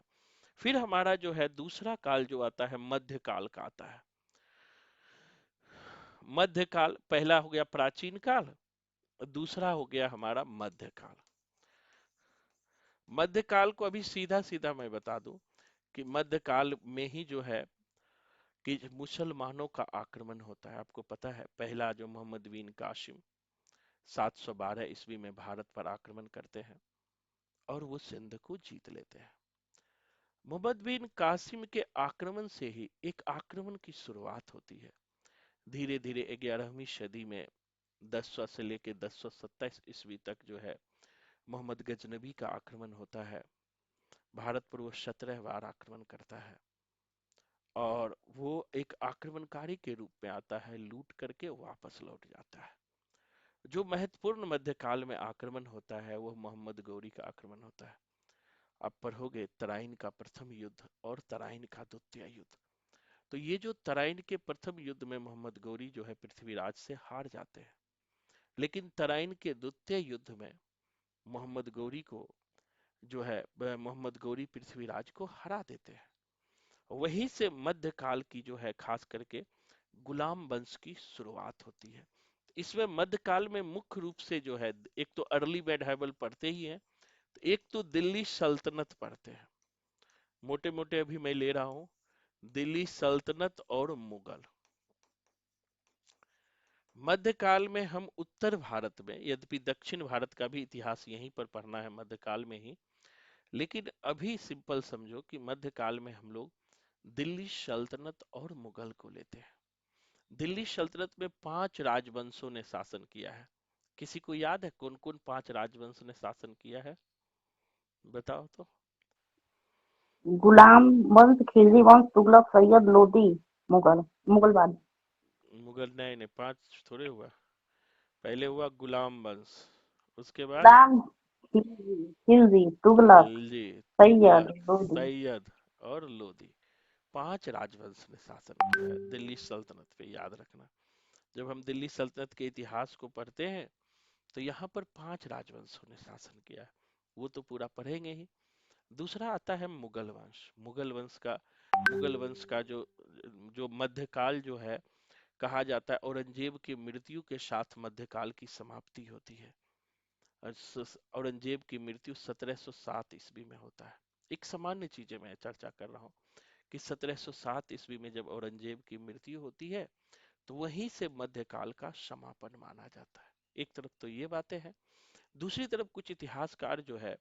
फिर हमारा जो है दूसरा काल जो आता है मध्य काल का आता है। मध्य काल, पहला हो गया प्राचीन काल, दूसरा हो गया हमारा मध्य काल। मध्य काल को अभी सीधा सीधा मैं बता दूं कि मध्य काल में ही जो है कि मुसलमानों का आक्रमण होता है। आपको पता है पहला जो मोहम्मद बिन कासिम 712 ईस्वी में भारत पर आक्रमण करते हैं और वो सिंध को जीत लेते हैं। मोहम्मद बिन कासिम के आक्रमण से ही एक आक्रमण की शुरुआत होती है। धीरे धीरे 11वीं सदी में 1000 से लेकर 1027 ईस्वी तक जो है मोहम्मद गजनबी का आक्रमण होता है, भारत पर वो 17 बार आक्रमण करता है, और वो एक आक्रमणकारी के रूप में आता है, लूट करके वापस लौट जाता है। जो महत्वपूर्ण मध्यकाल में आक्रमण होता है वो मोहम्मद गौरी का आक्रमण होता है। आप पढ़ोगे तराइन का प्रथम युद्ध और तराइन का द्वितीय युद्ध। तो ये जो तराइन के प्रथम युद्ध में मोहम्मद गौरी जो है पृथ्वीराज से हार जाते हैं, लेकिन तराइन के द्वितीय युद्ध में मोहम्मद गौरी को जो है मोहम्मद गौरी पृथ्वीराज को हरा देते हैं। वहीं से मध्यकाल की जो है खास करके गुलाम वंश की शुरुआत होती है। इसमें मध्यकाल में मुख्य रूप से जो है एक तो अर्ली मेडाइवल पढ़ते ही हैं, तो एक तो दिल्ली सल्तनत पढ़ते हैं, मोटे मोटे अभी मैं ले रहा हूं, दिल्ली सल्तनत और मुगल। मध्यकाल में हम उत्तर भारत में, यद्यपि दक्षिण भारत का भी इतिहास यहीं पर पढ़ना है मध्यकाल में ही, लेकिन अभी सिंपल समझो कि मध्यकाल में हम लोग दिल्ली सल्तनत और मुगल को लेते हैं। दिल्ली सल्तनत में 5 राजवंशों ने शासन किया है। किसी को याद है कौन कौन 5 राजवंश ने शासन किया है? बताओ तो। गुलाम वंश, खिलजी वंश, तुगलक, सैयद, लोदी, मुगल, मुगलवाद। मुगल नहीं नहीं, 5 थोड़े हुआ। पहले हुआ गुलाम वंश, उसके बाद गुलाम, खिलजी, खिलजी, तुगलक, खिलजी, सैयद, तुगलक, लोदी। सैयद और लोदी। 5 राजवंश ने शासन किया है दिल्ली सल्तनत पे, याद रखना। जब हम दिल्ली सल्तनत के इतिहास को पढ़ते हैं तो यहाँ पर 5 राजवंशों ने शासन किया है, वो तो पूरा पढ़ेंगे ही। दूसरा आता है मुगल वंश। मुगल वंश का जो जो मध्यकाल जो है, कहा जाता है औरंगजेब की मृत्यु के साथ मध्यकाल की समाप्ति होती है। औरंगजेब की मृत्यु 1707 ईस्वी में होता है। एक सामान्य चीजें मैं चर्चा कर रहा हूँ कि 1707 ईस्वी में जब औरंगजेब की मृत्यु होती है तो वहीं से मध्यकाल का समापन माना जाता है। एक तरफ तो ये बातें हैं, दूसरी तरफ कुछ इतिहासकार जो है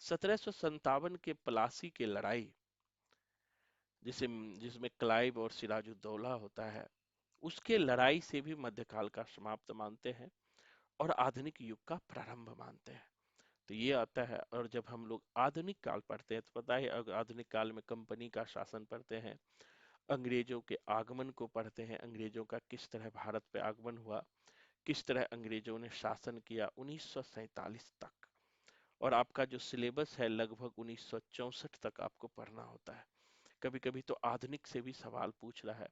1757 के प्लासी की लड़ाई, जिसे जिसमें क्लाइव और सिराजुद्दौला होता है, उसके लड़ाई से भी मध्यकाल का समाप्त मानते हैं और आधुनिक युग का प्रारंभ मानते हैं। तो ये आता है। और जब हम लोग आधुनिक काल पढ़ते हैं तो पता है आधुनिक काल में कंपनी का शासन पढ़ते हैं, अंग्रेजों के आगमन को पढ़ते हैं, अंग्रेजों का किस तरह भारत पे आगमन हुआ, किस तरह अंग्रेजों ने शासन किया 1947 तक। और आपका जो सिलेबस है लगभग 1964 तक आपको पढ़ना होता है। कभी कभी तो आधुनिक से भी सवाल पूछ रहा है,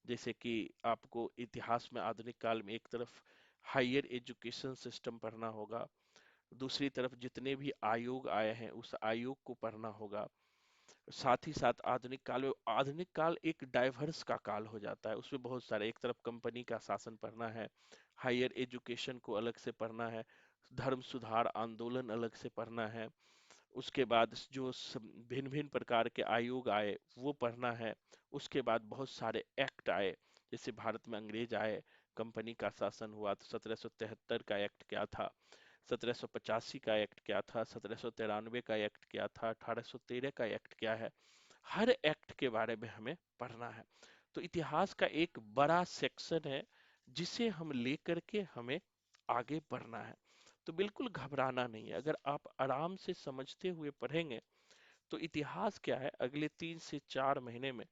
जैसे कि आपको इतिहास में आधुनिक काल में एक तरफ हायर एजुकेशन सिस्टम पढ़ना होगा, दूसरी तरफ जितने भी आयोग आए हैं उस आयोग को पढ़ना होगा। साथ ही साथ आधुनिक काल एक डाइवर्स का काल हो जाता है, उसमें बहुत सारे, एक तरफ कंपनी का शासन पढ़ना है, हायर एजुकेशन को अलग से पढ़ना है, धर्म सुधार आंदोलन अलग से पढ़ना है, उसके बाद जो भिन्न भिन्न प्रकार के आयोग आए वो पढ़ना है, उसके बाद बहुत सारे एक्ट आए, जैसे भारत में अंग्रेज आए, कंपनी का शासन हुआ तो 1773 का एक्ट क्या था, 1785 का एक्ट क्या था, 1793 का एक्ट क्या था, 1813 का एक्ट क्या है, हर एक्ट के बारे में हमें पढ़ना है। तो इतिहास का एक बड़ा सेक्शन है जिसे हम लेकर के हमें आगे बढ़ना है। तो बिल्कुल घबराना नहीं है, अगर आप आराम से समझते हुए पढ़ेंगे तो इतिहास क्या है, अगले 3 से 4 महीने में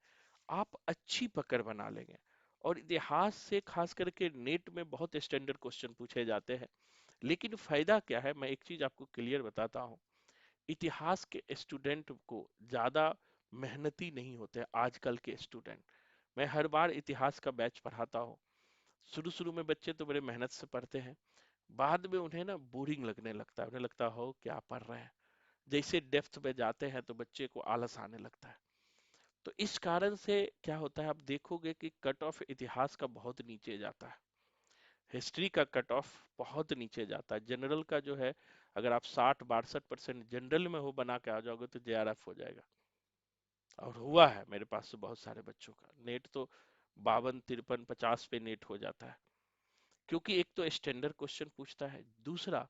आप अच्छी पकड़ बना लेंगे। और इतिहास से खास करके नेट में बहुत स्टैंडर्ड क्वेश्चन पूछे जाते हैं, लेकिन फायदा क्या है, मैं एक चीज आपको क्लियर बताता हूँ। इतिहास के स्टूडेंट को ज्यादा मेहनती नहीं होते हैं आजकल के स्टूडेंट। मैं हर बार इतिहास का बैच पढ़ाता हूँ, शुरू शुरू में बच्चे तो बड़े मेहनत से पढ़ते हैं, बाद में उन्हें ना बोरिंग लगने लगता है, उन्हें लगता हो क्या पढ़ रहे हैं। जैसे डेप्थ में जाते हैं तो बच्चे को आलस आने लगता है। तो इस कारण से क्या होता है, आप देखोगे कि कट ऑफ इतिहास का बहुत नीचे जाता है, हिस्ट्री का कट ऑफ बहुत नीचे जाता है। जनरल का जो है, अगर आप 60-62% जनरल में हो बना के आ जाओगे तो जेआरएफ हो जाएगा। और हुआ है मेरे पास से बहुत सारे बच्चों का, नेट तो 52, 53, 50 पे नेट हो जाता है। क्योंकि एक तो स्टैंडर्ड क्वेश्चन पूछता है, दूसरा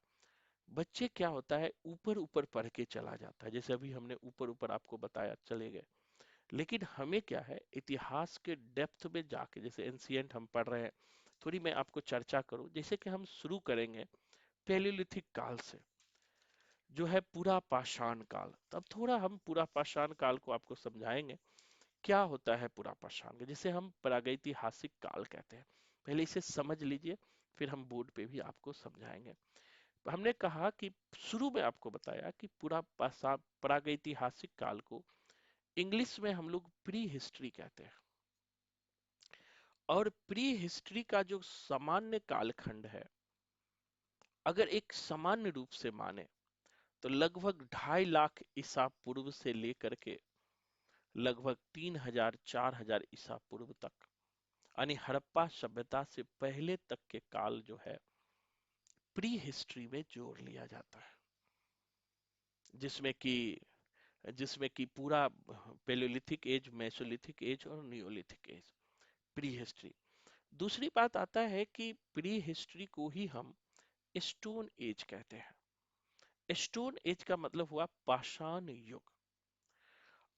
बच्चे क्या होता है ऊपर ऊपर पढ़ के चला जाता है, जैसे अभी हमने ऊपर ऊपर आपको बताया चले गए। लेकिन हमें क्या है इतिहास के डेप्थ में जाके, जैसे एंशियंट हम पढ़ रहे हैं, थोड़ी मैं आपको चर्चा करूं, जैसे कि हम शुरू करेंगे पैलियोलिथिक काल से। जो है पुरा पाषाण काल। तब थोड़ा हम पुरा पाषाण काल को आपको समझाएंगे क्या होता है पुरा पाषाण काल, जिसे हम प्रागैतिहासिक काल कहते हैं। पहले इसे समझ लीजिए, फिर हम बोर्ड पे भी आपको समझाएंगे। हमने कहा कि शुरू में आपको बताया कि प्रागैतिहासिक काल को इंग्लिश में हम लोग प्री हिस्ट्री कहते हैं। और प्री हिस्ट्री का जो सामान्य कालखंड है, अगर एक सामान्य रूप से माने तो लगभग 2.5 लाख ईसा पूर्व से लेकर के लगभग 3,000 4,000 ईसा पूर्व तक, यानी हड़प्पा सभ्यता से पहले तक के काल जो है प्री हिस्ट्री में जोड़ लिया जाता है, जिसमें कि पूरा पेलोलिथिक एज, मेसोलिथिक एज और नियोलिथिक एज, प्री हिस्ट्री। दूसरी बात आता है कि प्री हिस्ट्री को ही हम स्टोन एज कहते हैं। स्टोन एज का मतलब हुआ पाषाण युग।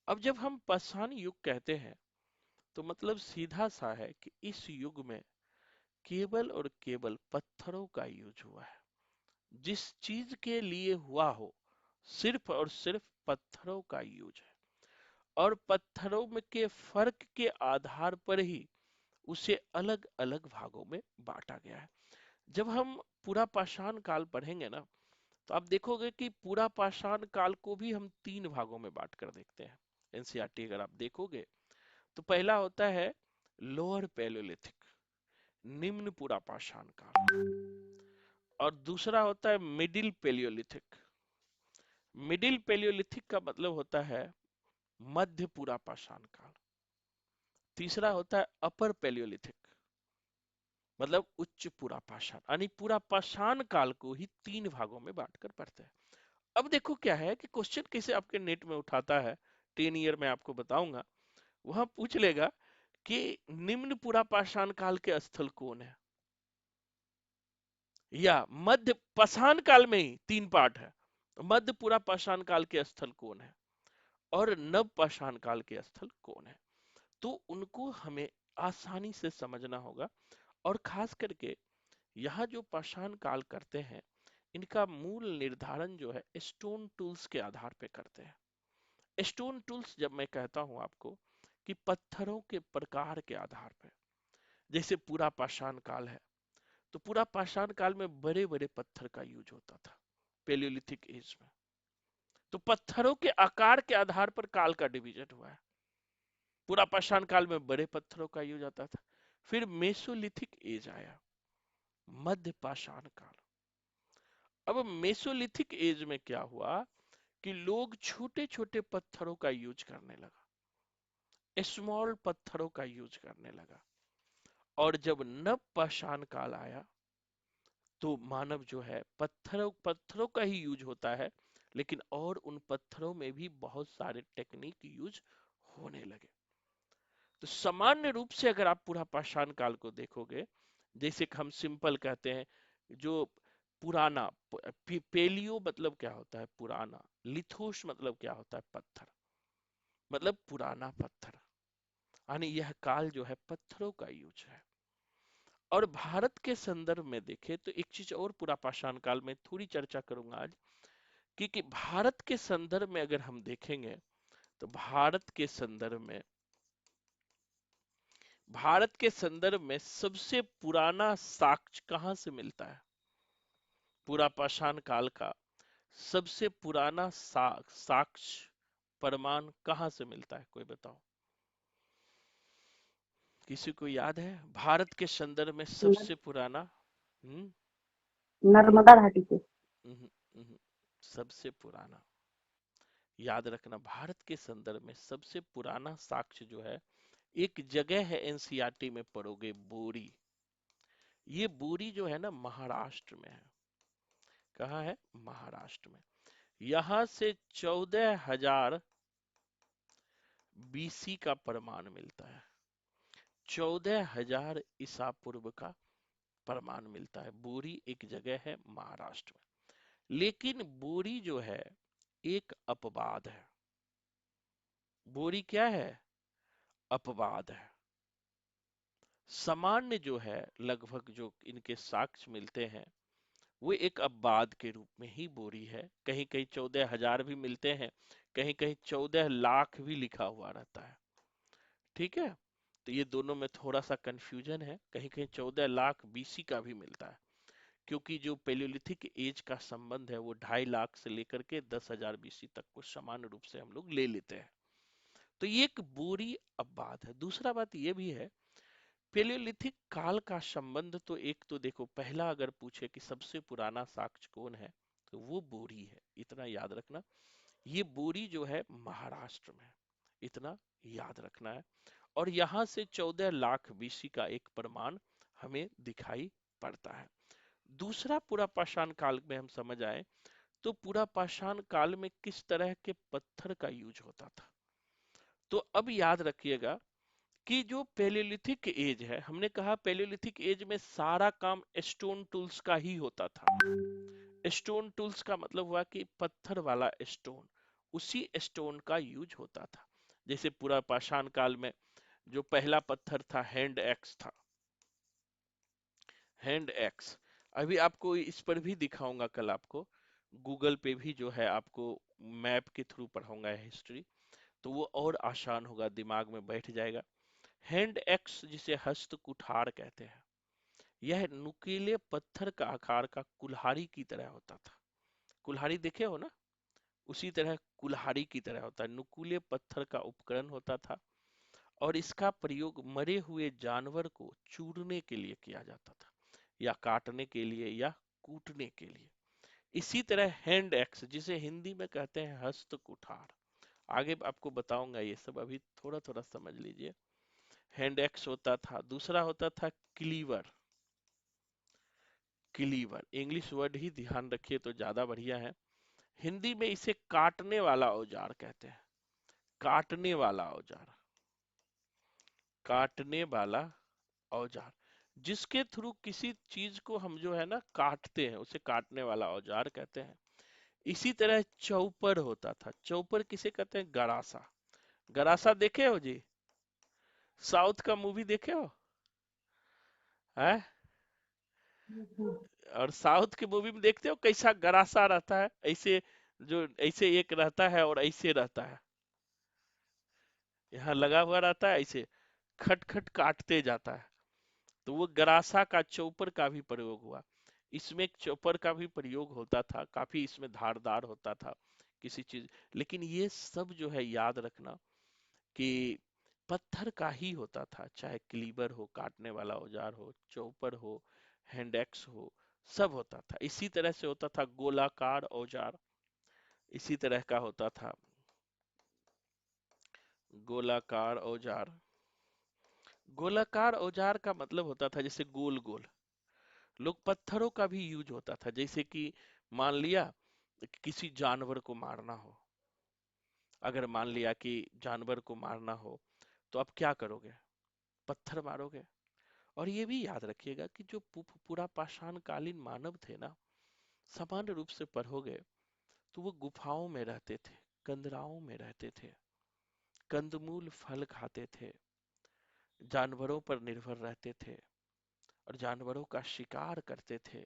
अब जब हम पाषाण युग कहते हैं तो मतलब सीधा सा है कि इस युग में केवल और केवल पत्थरों का यूज हुआ है। जिस चीज के लिए हुआ हो, सिर्फ और सिर्फ पत्थरों का यूज है, और पत्थरों में के फर्क के आधार पर ही उसे अलग अलग भागों में बांटा गया है। जब हम पूरा पाषाण काल पढ़ेंगे ना, तो आप देखोगे कि पूरा पाषाण काल को भी हम 3 भागों में बांट कर देखते हैं। एनसीईआरटी अगर आप देखोगे तो पहला होता है लोअर पैलियोलिथिक, निम्न पूरा पाषाण काल, और दूसरा होता है मिडिल पैलियोलिथिक। मिडिल पैलियोलिथिक का मतलब होता है मध्य पूरा पाषाण काल। तीसरा होता है अपर पैलियोलिथिक, मतलब उच्च पूरा पाषाण, यानी पूरा पाषाण काल को ही 3 भागों में बांटकर पढ़ते हैं। अब देखो क्या है कि क्वेश्चन कैसे आपके नेट में उठाता है, 10 ईयर में आपको बताऊंगा। वहां पूछ लेगा कि निम्न पूरा पाषाण काल के स्थल कौन है, या मध्य पाषाण काल में ही 3 पार्ट है, मध्य पूरा पाषाण काल के स्थल कौन है और नव पाषाण काल के स्थल कौन है। तो उनको हमें आसानी से समझना होगा। और खास करके यहाँ जो पाषाण काल करते हैं, इनका मूल निर्धारण जो है स्टोन टूल्स के आधार पे करते हैं। स्टोन टूल्स जब मैं कहता हूं आपको कि पत्थरों के प्रकार के आधार पर, जैसे पूरा पाषाण काल है तो पूरा पाषाण काल में बड़े बड़े पत्थर का यूज होता था पेलियोलिथिक एज में। तो पत्थरों के आकार के आधार पर काल का डिवीजन हुआ है। पूरा पाषाण काल में बड़े पत्थरों का यूज आता था। फिर मेसोलिथिक एज आया, मध्य पाषाण काल। अब मेसोलिथिक एज में क्या हुआ कि लोग छोटे छोटे पत्थरों का यूज करने लगा, स्मॉल पत्थरों का यूज करने लगा। और जब नव पाषाण काल आया तो मानव जो है पत्थरों पत्थरों का ही यूज होता है, लेकिन और उन पत्थरों में भी बहुत सारे टेक्निक यूज होने लगे। तो सामान्य रूप से अगर आप पूरा पाषाण काल को देखोगे, जैसे कि हम सिंपल कहते हैं, जो पुराना, पेलियो मतलब क्या होता है पुराना, लिथोस मतलब क्या होता है पत्थर, मतलब पुराना पत्थर, यानी यह काल जो है पत्थरों का यूज है। और भारत के संदर्भ में देखें तो एक चीज और पूरा पाषाण काल में थोड़ी चर्चा करूंगा आज, क्योंकि भारत के संदर्भ में अगर हम देखेंगे तो भारत के संदर्भ में सबसे पुराना साक्ष्य कहां से मिलता है, पूरा पाषाण काल का सबसे पुराना साक्ष्य प्रमाण कहां से मिलता है, कोई बताओ। किसी को याद है भारत के संदर्भ में सबसे पुराना? हम्म नर्मदा घाटी से। हम्म, हम्म, सबसे पुराना, याद रखना, भारत के संदर्भ में सबसे पुराना साक्ष्य जो है, एक जगह है एनसीईआरटी में पढ़ोगे, बोरी। ये बोरी जो है ना महाराष्ट्र में है। कहाँ है? महाराष्ट्र में। यहां से 14,000 बीसी का प्रमाण मिलता है, 14,000 ईसा पूर्व का प्रमाण मिलता है। बोरी एक जगह है महाराष्ट्र में। लेकिन बोरी जो है एक अपवाद है। बोरी क्या है? अपवाद है। सामान्य जो है लगभग जो इनके साक्ष्य मिलते हैं वो एक अपवाद के रूप में ही बोरी है। कहीं कहीं 14,000 भी मिलते हैं, कहीं कहीं 14 लाख भी लिखा हुआ रहता है। ठीक है, तो ये दोनों में थोड़ा सा कंफ्यूजन है। कहीं कहीं 14 लाख बीसी का भी मिलता है, क्योंकि जो पेलियोलिथिक एज का संबंध है वो 2.5 लाख से लेकर के 10,000 बीसी तक को सामान्य रूप से हम लोग ले लेते हैं। तो ये एक बुरी अपवाद है। दूसरा बात ये भी है, पेलियोलिथिक काल का संबंध तो एक तो देखो, पहला अगर पूछे कि सबसे पुराना साक्ष्य कौन है, तो वो बोरी है, इतना याद रखना। ये बोरी जो है महाराष्ट्र में है, इतना याद रखना है। और यहां से 14 लाख बीसी का एक प्रमाण हमें दिखाई पड़ता है। दूसरा, पूरा पाषाण काल में हम समझ आए, तो पूरा पाषाण काल में किस तरह के पत्थर का यूज होता था। तो अब याद रखिएगा कि जो पेलियोलिथिक एज है, हमने कहा पेलियोलिथिक एज में सारा काम स्टोन टूल्स का ही होता था। स्टोन टूल्स का मतलब हुआ कि पत्थर वाला स्टोन, उसी स्टोन का यूज होता था। जैसे पूरा पाषाण काल में जो पहला पत्थर था, हैंड एक्स था। हैंड एक्स, अभी आपको इस पर भी दिखाऊंगा कल आपको, गूगल पे भी जो है आपको मैप के थ्रू पढ़ाऊंगा हिस्ट्री, तो वो और आसान होगा, दिमाग में बैठ जाएगा। हैंड एक्स जिसे हस्त कुठार कहते हैं, यह नुकीले पत्थर का आकार का कुल्हाड़ी की तरह होता था। कुल्हाड़ी देखे हो ना, उसी तरह कुल्हाड़ी की तरह होता है, नुकीले पत्थर का उपकरण होता था। और इसका प्रयोग मरे हुए जानवर को चूरने के लिए किया जाता था, या काटने के लिए, या कूटने के लिए। इसी तरह हैंड एक्स जिसे हिंदी में कहते हैं हस्त कुठार, आगे आपको बताऊंगा ये सब, अभी थोड़ा थोड़ा समझ लीजिए। हैंड एक्स होता था। दूसरा होता था क्लीवर। क्लीवर इंग्लिश वर्ड ही ध्यान रखिए तो ज्यादा बढ़िया है। हिंदी में इसे काटने वाला औजार कहते हैं। काटने वाला औजार, काटने वाला औजार, जिसके थ्रू किसी चीज को हम जो है ना काटते हैं, उसे काटने वाला औजार कहते हैं। इसी तरह चौपर होता था। चौपर किसे कहते हैं? गरासा। गरासा देखे हो जी? साउथ का मूवी देखे हो? है? और साउथ के मूवी में देखते हो कैसा गरासा रहता है, ऐसे जो ऐसे एक रहता है और ऐसे रहता है, यहाँ लगा हुआ रहता है, ऐसे खट खट काटते जाता है। तो वो गरासा का, चौपर का भी प्रयोग हुआ। इसमें एक चौपर का भी प्रयोग होता था, काफी इसमें धारदार होता था किसी चीज। लेकिन ये सब जो है याद रखना कि पत्थर का ही होता था, चाहे क्लीवर हो, काटने वाला औजार हो, चौपर हो, हैंडेक्स हो, सब होता था। इसी तरह से होता था गोलाकार औजार, इसी तरह का होता था गोलाकार औजार। गोलाकार औजार का मतलब होता था जैसे गोल गोल, लोग पत्थरों का भी यूज होता था। जैसे कि मान लिया कि किसी जानवर को मारना हो, अगर मान लिया कि जानवर को मारना हो, तो आप क्या करोगे? पत्थर मारोगे। और ये भी याद रखिएगा कि जो पूरा पाषाण कालीन मानव थे ना, सामान्य रूप से पढ़ोगे तो वो गुफाओं में रहते थे, कंदराओं में रहते थे, कंदमूल फल खाते थे, जानवरों पर निर्भर रहते थे, और जानवरों का शिकार करते थे।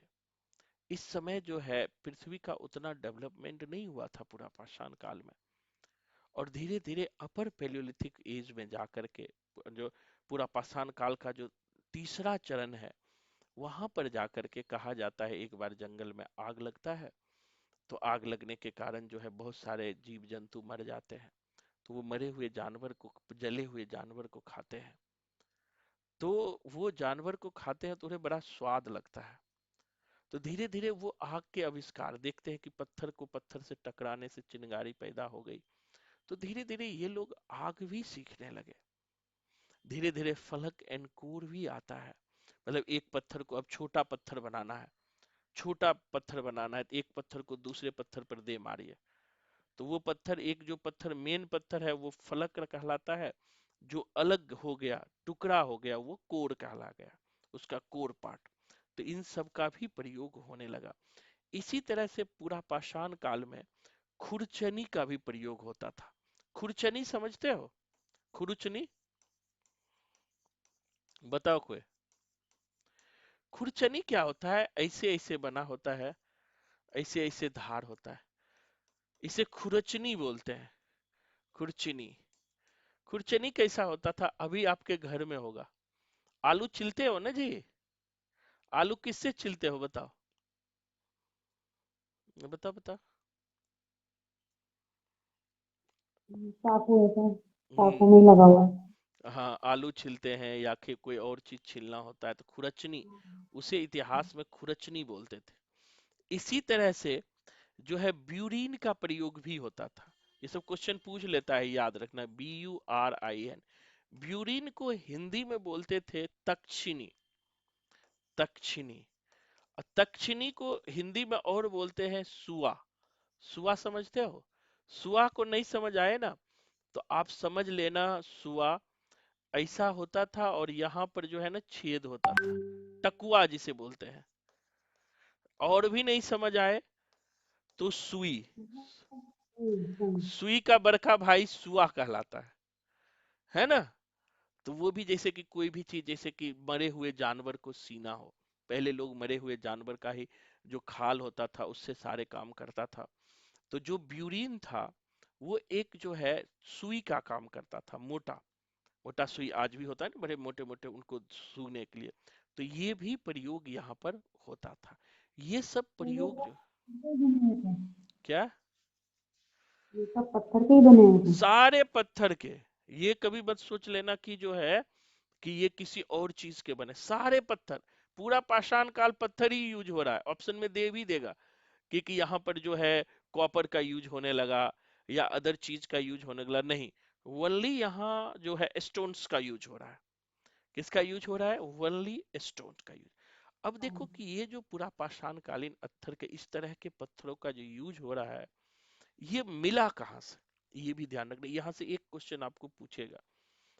इस समय जो है पृथ्वी का उतना डेवलपमेंट नहीं हुआ था पूरा पाषाण काल में। और धीरे धीरे अपर पेलियोलिथिक एज में जाकर के, जो पूरा पाषाण काल का जो तीसरा चरण है, वहां पर जाकर के कहा जाता है एक बार जंगल में आग लगता है, तो आग लगने के कारण जो है बहुत सारे जीव जंतु मर जाते हैं। तो वो मरे हुए जानवर को, जले हुए जानवर को खाते हैं। तो वो जानवर को खाते हैं तो उन्हें बड़ा स्वाद लगता है। तो धीरे धीरे वो आग के आविष्कार देखते हैं कि पत्थर को पत्थर से टकराने से चिंगारी पैदा हो गई। तो धीरे धीरे ये लोग आग भी सीखने लगे। धीरे धीरे फलक एंड कोर भी आता है। मतलब एक पत्थर को अब छोटा पत्थर बनाना है, छोटा पत्थर बनाना है, तो एक पत्थर को दूसरे पत्थर पर दे मारिए। तो वो पत्थर, एक जो पत्थर मेन पत्थर है वो फलक कहलाता है, जो अलग हो गया, टुकड़ा हो गया, वो कोर कहला गया, उसका कोर पार्ट। तो इन सब का भी प्रयोग होने लगा। इसी तरह से पूरा पाषाण काल में खुरचनी का भी प्रयोग होता था। खुरचनी समझते हो? खुरचनी बताओ कोई। खुरचनी क्या होता है? ऐसे ऐसे बना होता है, ऐसे ऐसे धार होता है, इसे खुरचनी बोलते हैं। खुरचनी। खुरचनी कैसा होता था? अभी आपके घर में होगा। आलू छिलते हो ना जी? आलू किससे छिलते हो बताओ? बताओ बताओ। चाकू ऐसा, हम्म। चाकू में लगा हुआ है। हाँ, आलू छिलते हैं या फिर कोई और चीज छिलना होता है तो खुरचनी, उसे इतिहास में खुरचनी बोलते थे। इसी तरह से जो है ब्यूरीन का प्रयोग भी होता था। ये सब क्वेश्चन पूछ लेता है, याद रखना, BURIN। ब्यूरीन को हिंदी में बोलते थे तक्षिणी। तक्षिणी। और तक्षिणी को हिंदी में और बोलते हैं सुआ। सुआ समझते हो? सुआ को नहीं समझ आए ना, तो आप समझ लेना सुआ ऐसा होता था और यहाँ पर जो है ना छेद होता था, टकुआ जिसे बोलते हैं। और भी नहीं समझ आए तो सुई। सुई का बड़का भाई सुआ कहलाता है ना? तो वो भी जैसे कि कोई भी चीज, जैसे कि मरे हुए जानवर को सीना हो, पहले लोग मरे हुए जानवर का ही जो खाल होता था उससे सारे काम करता था। तो जो ब्यूरीन था वो एक जो है सुई का काम करता था, मोटा मोटा सुई आज भी होता है ना, बड़े मोटे मोटे उनको सूने के लिए। तो ये भी प्रयोग यहाँ पर होता था। ये सब प्रयोग जो, क्या? ये सब पत्थर के ही बने हुए थे। सारे पत्थर के। ये कभी मत सोच लेना कि जो है कि ये किसी और चीज के बने, सारे पत्थर। पूरा पाषाण काल पत्थर ही यूज हो रहा है, ऑप्शन में दे भी देगा कि यहाँ पर जो है कॉपर का यूज होने लगा या अदर चीज का यूज होने लगा, नहीं। ओनली यहाँ जो है स्टोन्स का यूज हो रहा है। किसका यूज हो रहा है? ओनली स्टोन का यूज। अब देखो कि ये जो पूरा पाषाण कालीन पत्थर के इस तरह के पत्थरों का जो यूज हो रहा है, ये मिला कहाँ से? ये भी ध्यान रखना, यहाँ से एक क्वेश्चन आपको पूछेगा।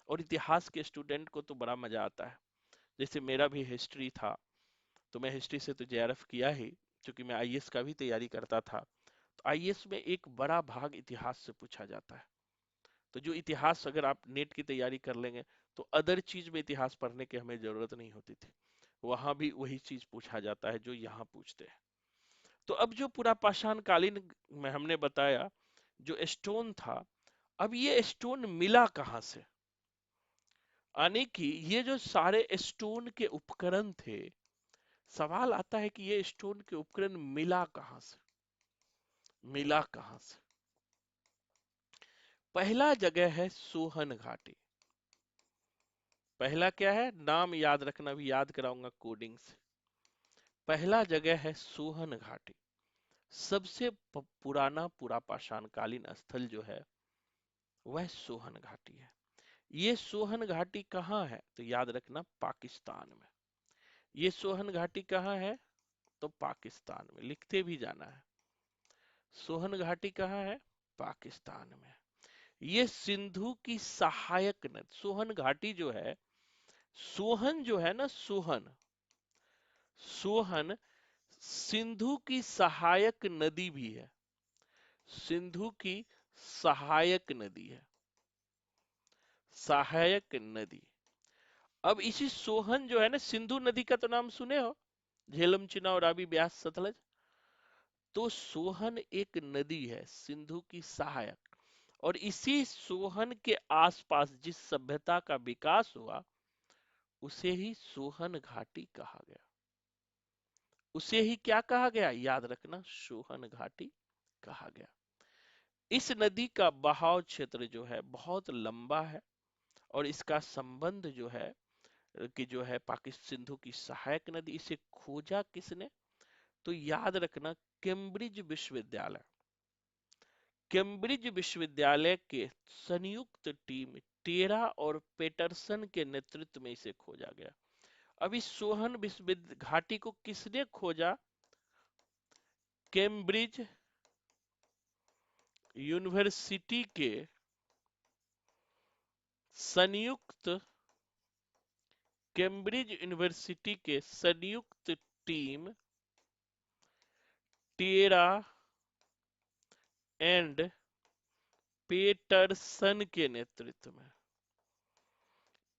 और इतिहास के स्टूडेंट को तो बड़ा मजा आता है। जैसे मेरा भी हिस्ट्री था, तो मैं हिस्ट्री से तो JRF किया ही, क्योंकि मैं IAS का भी तैयारी करता था। तो IAS में एक बड़ा भाग इतिहास से पूछा जाता है। तो जो इतिहास अगर आप नेट की तैयारी कर लेंगे तो अदर चीज में इतिहास पढ़ने की हमें जरूरत नहीं होती थी। वहां भी वही चीज पूछा जाता है जो यहाँ पूछते हैं। तो अब जो पूरा पाषाण कालीन में हमने बताया जो स्टोन था, अब ये स्टोन मिला कहाँ से? यानी कि ये जो सारे स्टोन के उपकरण थे, सवाल आता है कि ये स्टोन के उपकरण मिला कहाँ से? मिला कहाँ से? पहला जगह है सोहन घाटी। पहला क्या है? नाम याद रखना, भी याद कराऊंगा कोडिंग से। पहला जगह है सोहन घाटी। सबसे पुराना पूरा पाषाण कालीन स्थल जो है वह सोहन घाटी है। ये सोहन घाटी कहाँ है? तो याद रखना पाकिस्तान में। ये सोहन घाटी कहाँ है? तो पाकिस्तान में, लिखते भी जाना है। सोहन घाटी कहाँ है? पाकिस्तान में। ये सिंधु की सहायक नदी, सोहन घाटी जो है, सोहन जो है ना, सोहन, सोहन सिंधु की सहायक नदी भी है। सिंधु की सहायक नदी है, सहायक नदी। अब इसी सोहन जो है ना, सिंधु नदी का तो नाम सुने हो, झेलम, चिनाब, रावी, ब्यास, सतलज। तो सोहन एक नदी है सिंधु की सहायक। और इसी सोहन के आसपास जिस सभ्यता का विकास हुआ उसे ही सोहन घाटी कहा गया। उसे ही क्या कहा गया? याद रखना, सोहन घाटी कहा गया। इस नदी का बहाव क्षेत्र जो है बहुत लंबा है। और इसका संबंध जो है कि जो है पाकिस्तान, सिंधु की सहायक नदी, इसे खोजा किसने? तो याद रखना, कैम्ब्रिज विश्वविद्यालय। कैम्ब्रिज विश्वविद्यालय के संयुक्त टीम टेरा और पेटरसन के नेतृत्व में इसे खोजा गया। अब इस सोहन विश्वविद्यालय घाटी को किसने खोजा? कैम्ब्रिज यूनिवर्सिटी के संयुक्त, कैम्ब्रिज यूनिवर्सिटी के संयुक्त टीम टेरा एंड पेटरसन के नेतृत्व में।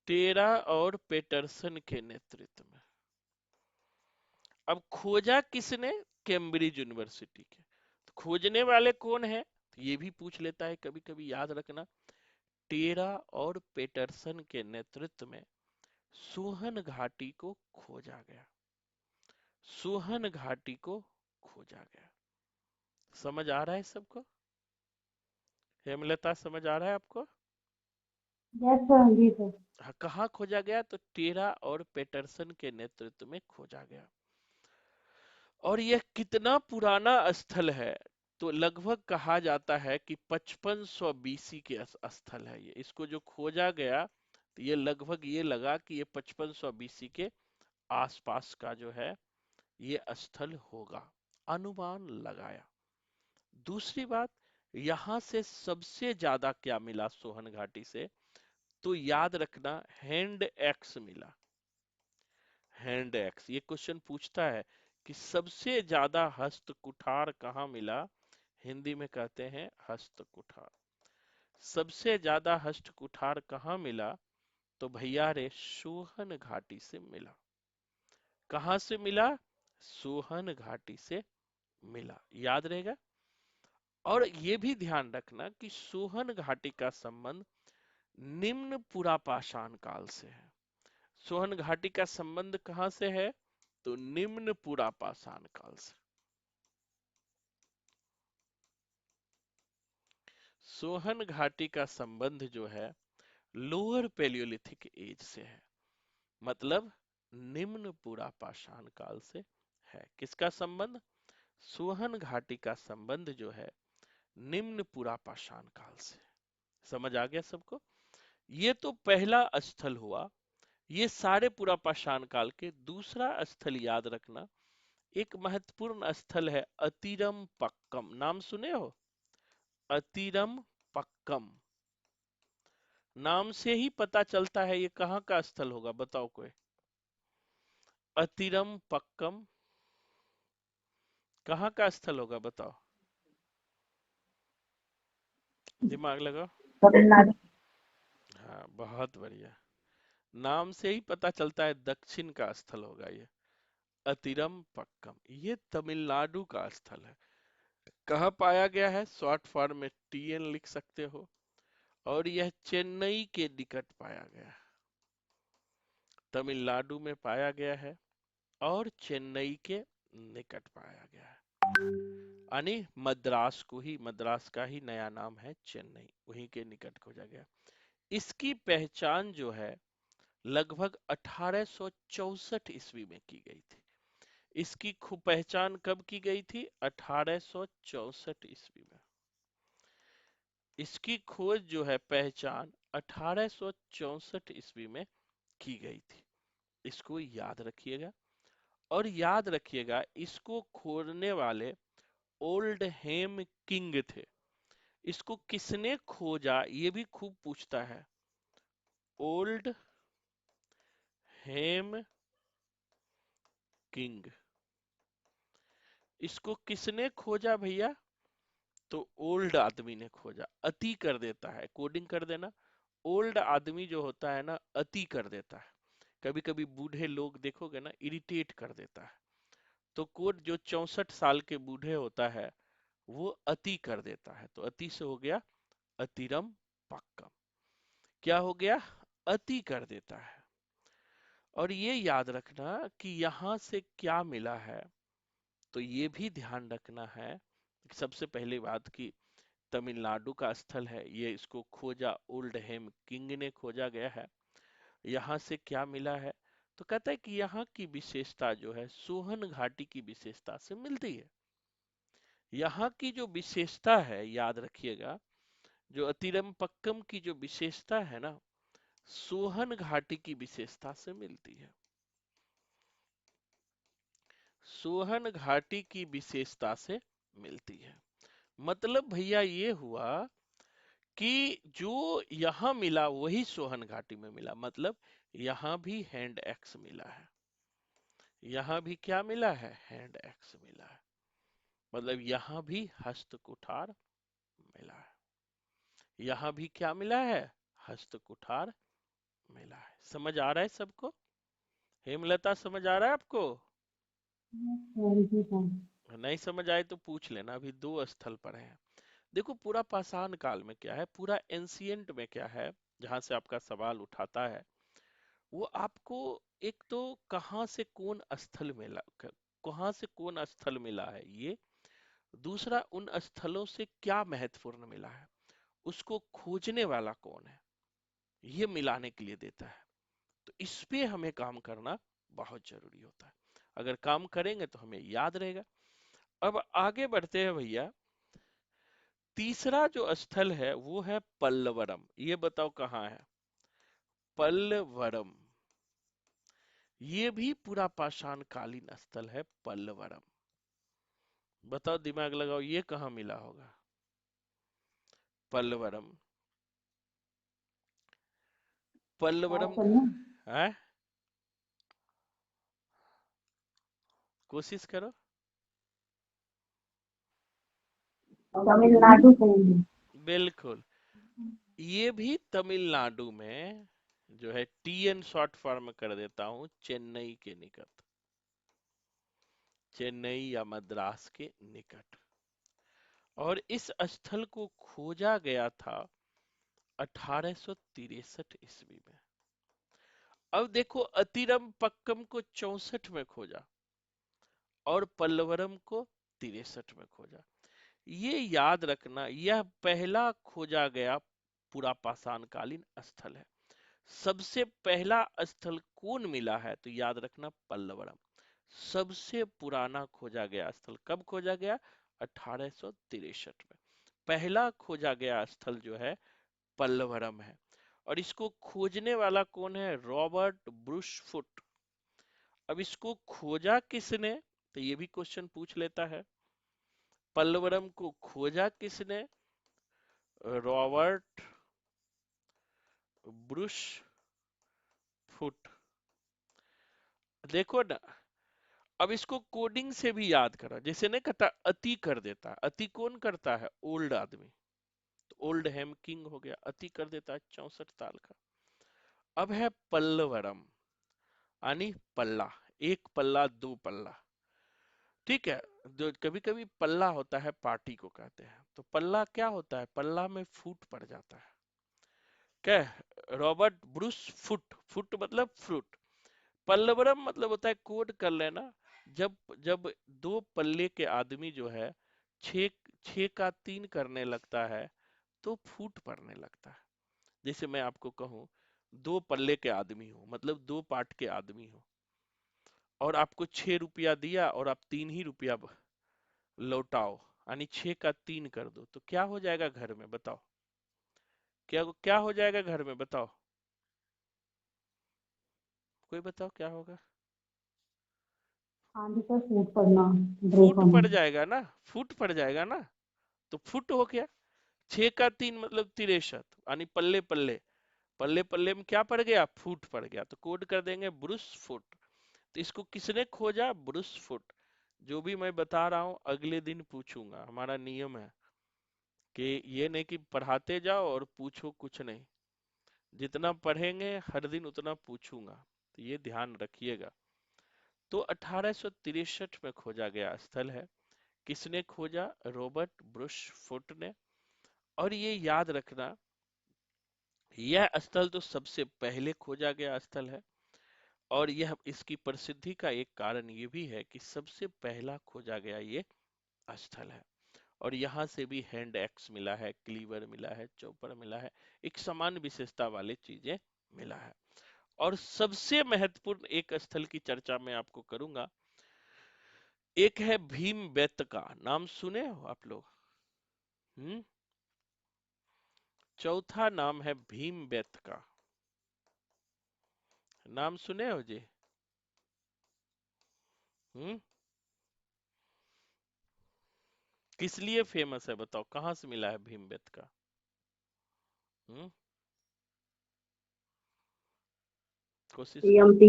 टेरा और पेटरसन के नेतृत्व में। अब खोजा किसने? कैम्ब्रिज यूनिवर्सिटी के। तो खोजने वाले कौन है, तो ये भी पूछ लेता है कभी कभी, याद रखना। टेरा और पेटरसन के नेतृत्व में सोहन घाटी को खोजा गया। सोहन घाटी को खोजा गया। समझ आ रहा है सबको? हेमलता समझ आ रहा है आपको? यस सर, जी सर। हाँ, कहाँ खोजा गया? तो टेरा और पेटरसन के नेतृत्व में खोजा गया। और यह कितना पुराना स्थल है? तो लगभग कहा जाता है कि 5500 बीसी के स्थल है ये। इसको जो खोजा गया, तो ये लगभग ये लगा कि ये 5500 बीसी के आसपास का जो है ये स्थल होगा, अनुमान लगाया। दूसरी बात, यहां से सबसे ज्यादा क्या मिला सोहन घाटी से? तो याद रखना, हैंड एक्स मिला। हैंड एक्स, ये क्वेश्चन पूछता है कि सबसे ज्यादा हस्त कुठार कहाँ मिला? हिंदी में कहते हैं हस्त कुठार। सबसे ज्यादा हस्त कुठार कहाँ मिला? तो भैया रे सोहन घाटी से मिला। कहाँ से मिला? सोहन घाटी से मिला, याद रहेगा। और ये भी ध्यान रखना कि सोहन घाटी का संबंध निम्न पुरापाषाण काल से है। सोहन घाटी का संबंध कहां से है? तो निम्न पुरापाषाण काल से। सोहन घाटी का संबंध जो है लोअर पेलियोलिथिक एज से है, मतलब निम्न पुरापाषाण काल से है। किसका संबंध? सोहन घाटी का संबंध जो है निम्न पुरापाषाण काल से। समझ आ गया सबको? ये तो पहला स्थल हुआ, ये सारे पुरापाषाण काल के। दूसरा स्थल याद रखना, एक महत्वपूर्ण स्थल है अतिरम पक्कम। नाम सुने हो? अतिरम पक्कम, नाम से ही पता चलता है ये कहाँ का स्थल होगा, बताओ कोई। अतिरम पक्कम कहाँ का स्थल होगा, बताओ, दिमाग लगाओ। तमिलनाडु। हाँ, बहुत बढ़िया। नाम से ही पता चलता है दक्षिण का स्थल होगा ये। अतिरम पक्कम ये तमिलनाडु का स्थल है। कहाँ पाया गया है? शॉर्ट फॉर्म में टीएन लिख सकते हो। और यह चेन्नई के निकट पाया गया है। तमिलनाडु में पाया गया है और चेन्नई के निकट पाया गया है। यानी मद्रास को ही, मद्रास का ही नया नाम है चेन्नई, वहीं के निकट खोजा गया। इसकी पहचान जो है लगभग 1864 ईस्वी में की गई थी। इसकी पहचान कब की गई थी? 1864 ईस्वी में। इसकी खोज जो है, पहचान 1864 ईस्वी में की गई थी। इसको याद रखिएगा। और याद रखिएगा, इसको खोजने वाले ओल्ड हेम किंग थे। इसको किसने खोजा, ये भी खूब पूछता है। ओल्ड हेम किंग, इसको किसने खोजा भैया? तो ओल्ड आदमी ने खोजा। अति कर देता है, कोडिंग कर देना। ओल्ड आदमी जो होता है ना, अति कर देता है। कभी कभी बूढ़े लोग देखोगे ना, इरिटेट कर देता है। तो कोड जो 64 साल के बूढ़े होता है वो अति कर देता है। तो अति से हो गया अतिरम पक्कम। क्या हो गया? अति कर देता है। और ये याद रखना कि यहां से क्या मिला है, तो ये भी ध्यान रखना है। सबसे पहली बात की तमिलनाडु का स्थल है ये, इसको खोजा ओल्ड हेम किंग ने खोजा गया है। यहाँ से क्या मिला है? तो कहता है कि यहाँ की विशेषता जो है सोहन घाटी की विशेषता से मिलती है। यहाँ की जो विशेषता है, याद रखिएगा, जो अतिरमपक्कम की जो विशेषता है ना, सोहन घाटी की विशेषता से मिलती है। सोहन घाटी की विशेषता से मिलती है। मतलब भैया ये हुआ कि जो यहाँ मिला वही सोहन घाटी में मिला। मतलब यहाँ भी हैंड एक्स मिला है। यहाँ भी क्या मिला है? हैंड एक्स मिला है। मतलब यहाँ भी हस्त कुठार मिला है। यहाँ भी क्या मिला है? हस्त कुठार मिला है। समझ आ रहा है सबको? हेमलता समझ आ रहा है आपको? जी सर। नहीं समझ आए तो पूछ लेना, अभी दो स्थल पर हैं। देखो पूरा पाषाण काल में क्या है, पूरा एंशियंट में क्या है, जहां से आपका सवाल उठाता है, वो आपको एक तो कहाँ से कौन स्थल मिला, कहाँ से कौन स्थल मिला है ये, दूसरा उन स्थलों से क्या महत्वपूर्ण मिला है, उसको खोजने वाला कौन है, ये मिलाने के लिए देता है। तो इस पे हमें काम करना बहुत जरूरी होता है। अगर काम करेंगे तो हमें याद रहेगा। अब आगे बढ़ते हैं भैया। तीसरा जो स्थल है वो है पल्लवरम। ये बताओ कहाँ है पल्लवरम। ये भी पूरा पाषाण कालीन स्थल है पल्लवरम। बताओ, दिमाग लगाओ, ये कहाँ मिला होगा पल्लवरम। पल्लवरम ऑप्शन में है, कोशिश करो। तमिलनाडु कहेंगे। बिल्कुल, ये भी तमिलनाडु में जो है, टीएन शॉर्ट फॉर्म कर देता हूं, चेन्नई के निकट, चेन्नई या मद्रास के निकट। और इस स्थल को खोजा गया था 1863 ईस्वी में। अब देखो, अतिरम पक्कम को 64 में खोजा और पल्लवरम को 63 में खोजा। ये याद रखना, यह पहला खोजा गया पूरा पाषाण कालीन स्थल है। सबसे पहला स्थल कौन मिला है, तो याद रखना पल्लवरम। सबसे पुराना खोजा गया स्थल कब खोजा गया, 1863 में। पहला खोजा गया स्थल जो है पल्लवरम है। और इसको खोजने वाला कौन है, रॉबर्ट ब्रूसफुट। अब इसको खोजा किसने, तो ये भी क्वेश्चन पूछ लेता है। पल्लवरम को खोजा किसने, रॉबर्ट ब्रूसफुट। देखो ना, अब इसको कोडिंग से भी याद करा, जैसे नहीं कहता अति कर देता, अति कौन करता है, ओल्ड आदमी। तो ओल्ड हेम किंग हो गया, अति कर देता है 64 साल का। अब है पल्लवरम, यानी पल्ला, एक पल्ला दो पल्ला, ठीक है। जो कभी कभी पल्ला होता है पार्टी को कहते हैं, तो पल्ला क्या होता है, पल्ला में फूट पड़ जाता है, क्या है? रॉबर्ट ब्रूस फुट, फुट मतलब फ्रूट। पल्लवरम मतलब होता है, कोड कर लेना, जब जब दो पल्ले के आदमी जो है छः छः का तीन करने लगता है तो फूट पड़ने लगता है। जैसे मैं आपको कहूँ, दो पल्ले के आदमी हो, मतलब दो पार्ट के आदमी हो, और आपको 6 रुपया दिया और आप 3 ही रुपया लौटाओ, यानी 6 का 3 कर दो, तो क्या हो जाएगा घर में बताओ, क्या क्या हो जाएगा घर में बताओ, कोई बताओ क्या होगा। हाँ जी सर, फूट पड़ना, ब्रेक फूट होना। पड़ जाएगा ना, फूट पड़ जाएगा ना, तो फुट हो गया। 6 का 3 मतलब 63, यानी पल्ले पल्ले, पल्ले पल्ले में क्या पड़ गया, फूट पड़ गया, तो कोड कर देंगे ब्रुस फुट। तो इसको किसने खोजा, ब्रुस फुट। जो भी मैं बता रहा हूँ अगले दिन पूछूंगा, हमारा नियम है कि ये नहीं कि पढ़ाते जाओ और पूछो कुछ नहीं, जितना पढ़ेंगे हर दिन उतना पूछूंगा, तो ये ध्यान रखिएगा। तो 1863 में खोजा गया स्थल है। किसने खोजा, रॉबर्ट ब्रुश फुट ने। और ये याद रखना, यह स्थल तो सबसे पहले खोजा गया स्थल है। और यह इसकी प्रसिद्धि का एक कारण ये भी है कि सबसे पहला खोजा गया ये स्थल है। और यहाँ से भी हैंड एक्स मिला है, क्लीवर मिला है, चौपर मिला है, एक समान विशेषता वाले चीजें मिला है। और सबसे महत्वपूर्ण एक स्थल की चर्चा मैं आपको करूंगा, एक है भीम बेतका, नाम सुने हो आप लोग? हम्म। चौथा नाम है भीम बेतका, नाम सुने हो जी? हम्म। किस लिए फेमस है बताओ, कहाँ से मिला है भीमबेटका? हम्म। कोशिश करो। टीएमटी।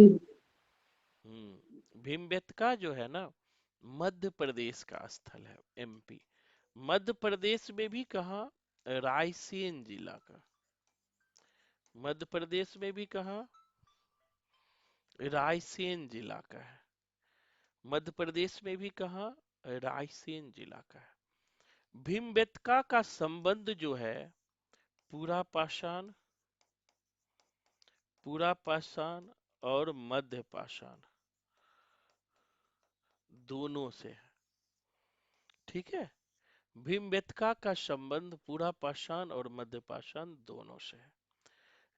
भीमबेटका जो है ना, मध्य प्रदेश का स्थल है, एमपी। मध्य प्रदेश में भी कहा, रायसेन जिला का। मध्य प्रदेश में भी कहा, रायसेन जिला का है। मध्य प्रदेश में भी कहाँ, रायसेन जिला का है। भीमबेटका का संबंध जो है पूरा पाषाण, पूरा पाषाण और मध्य पाषाण दोनों से है। ठीक है, भीमबेटका का संबंध पूरा पाषाण और मध्य पाषाण दोनों से है।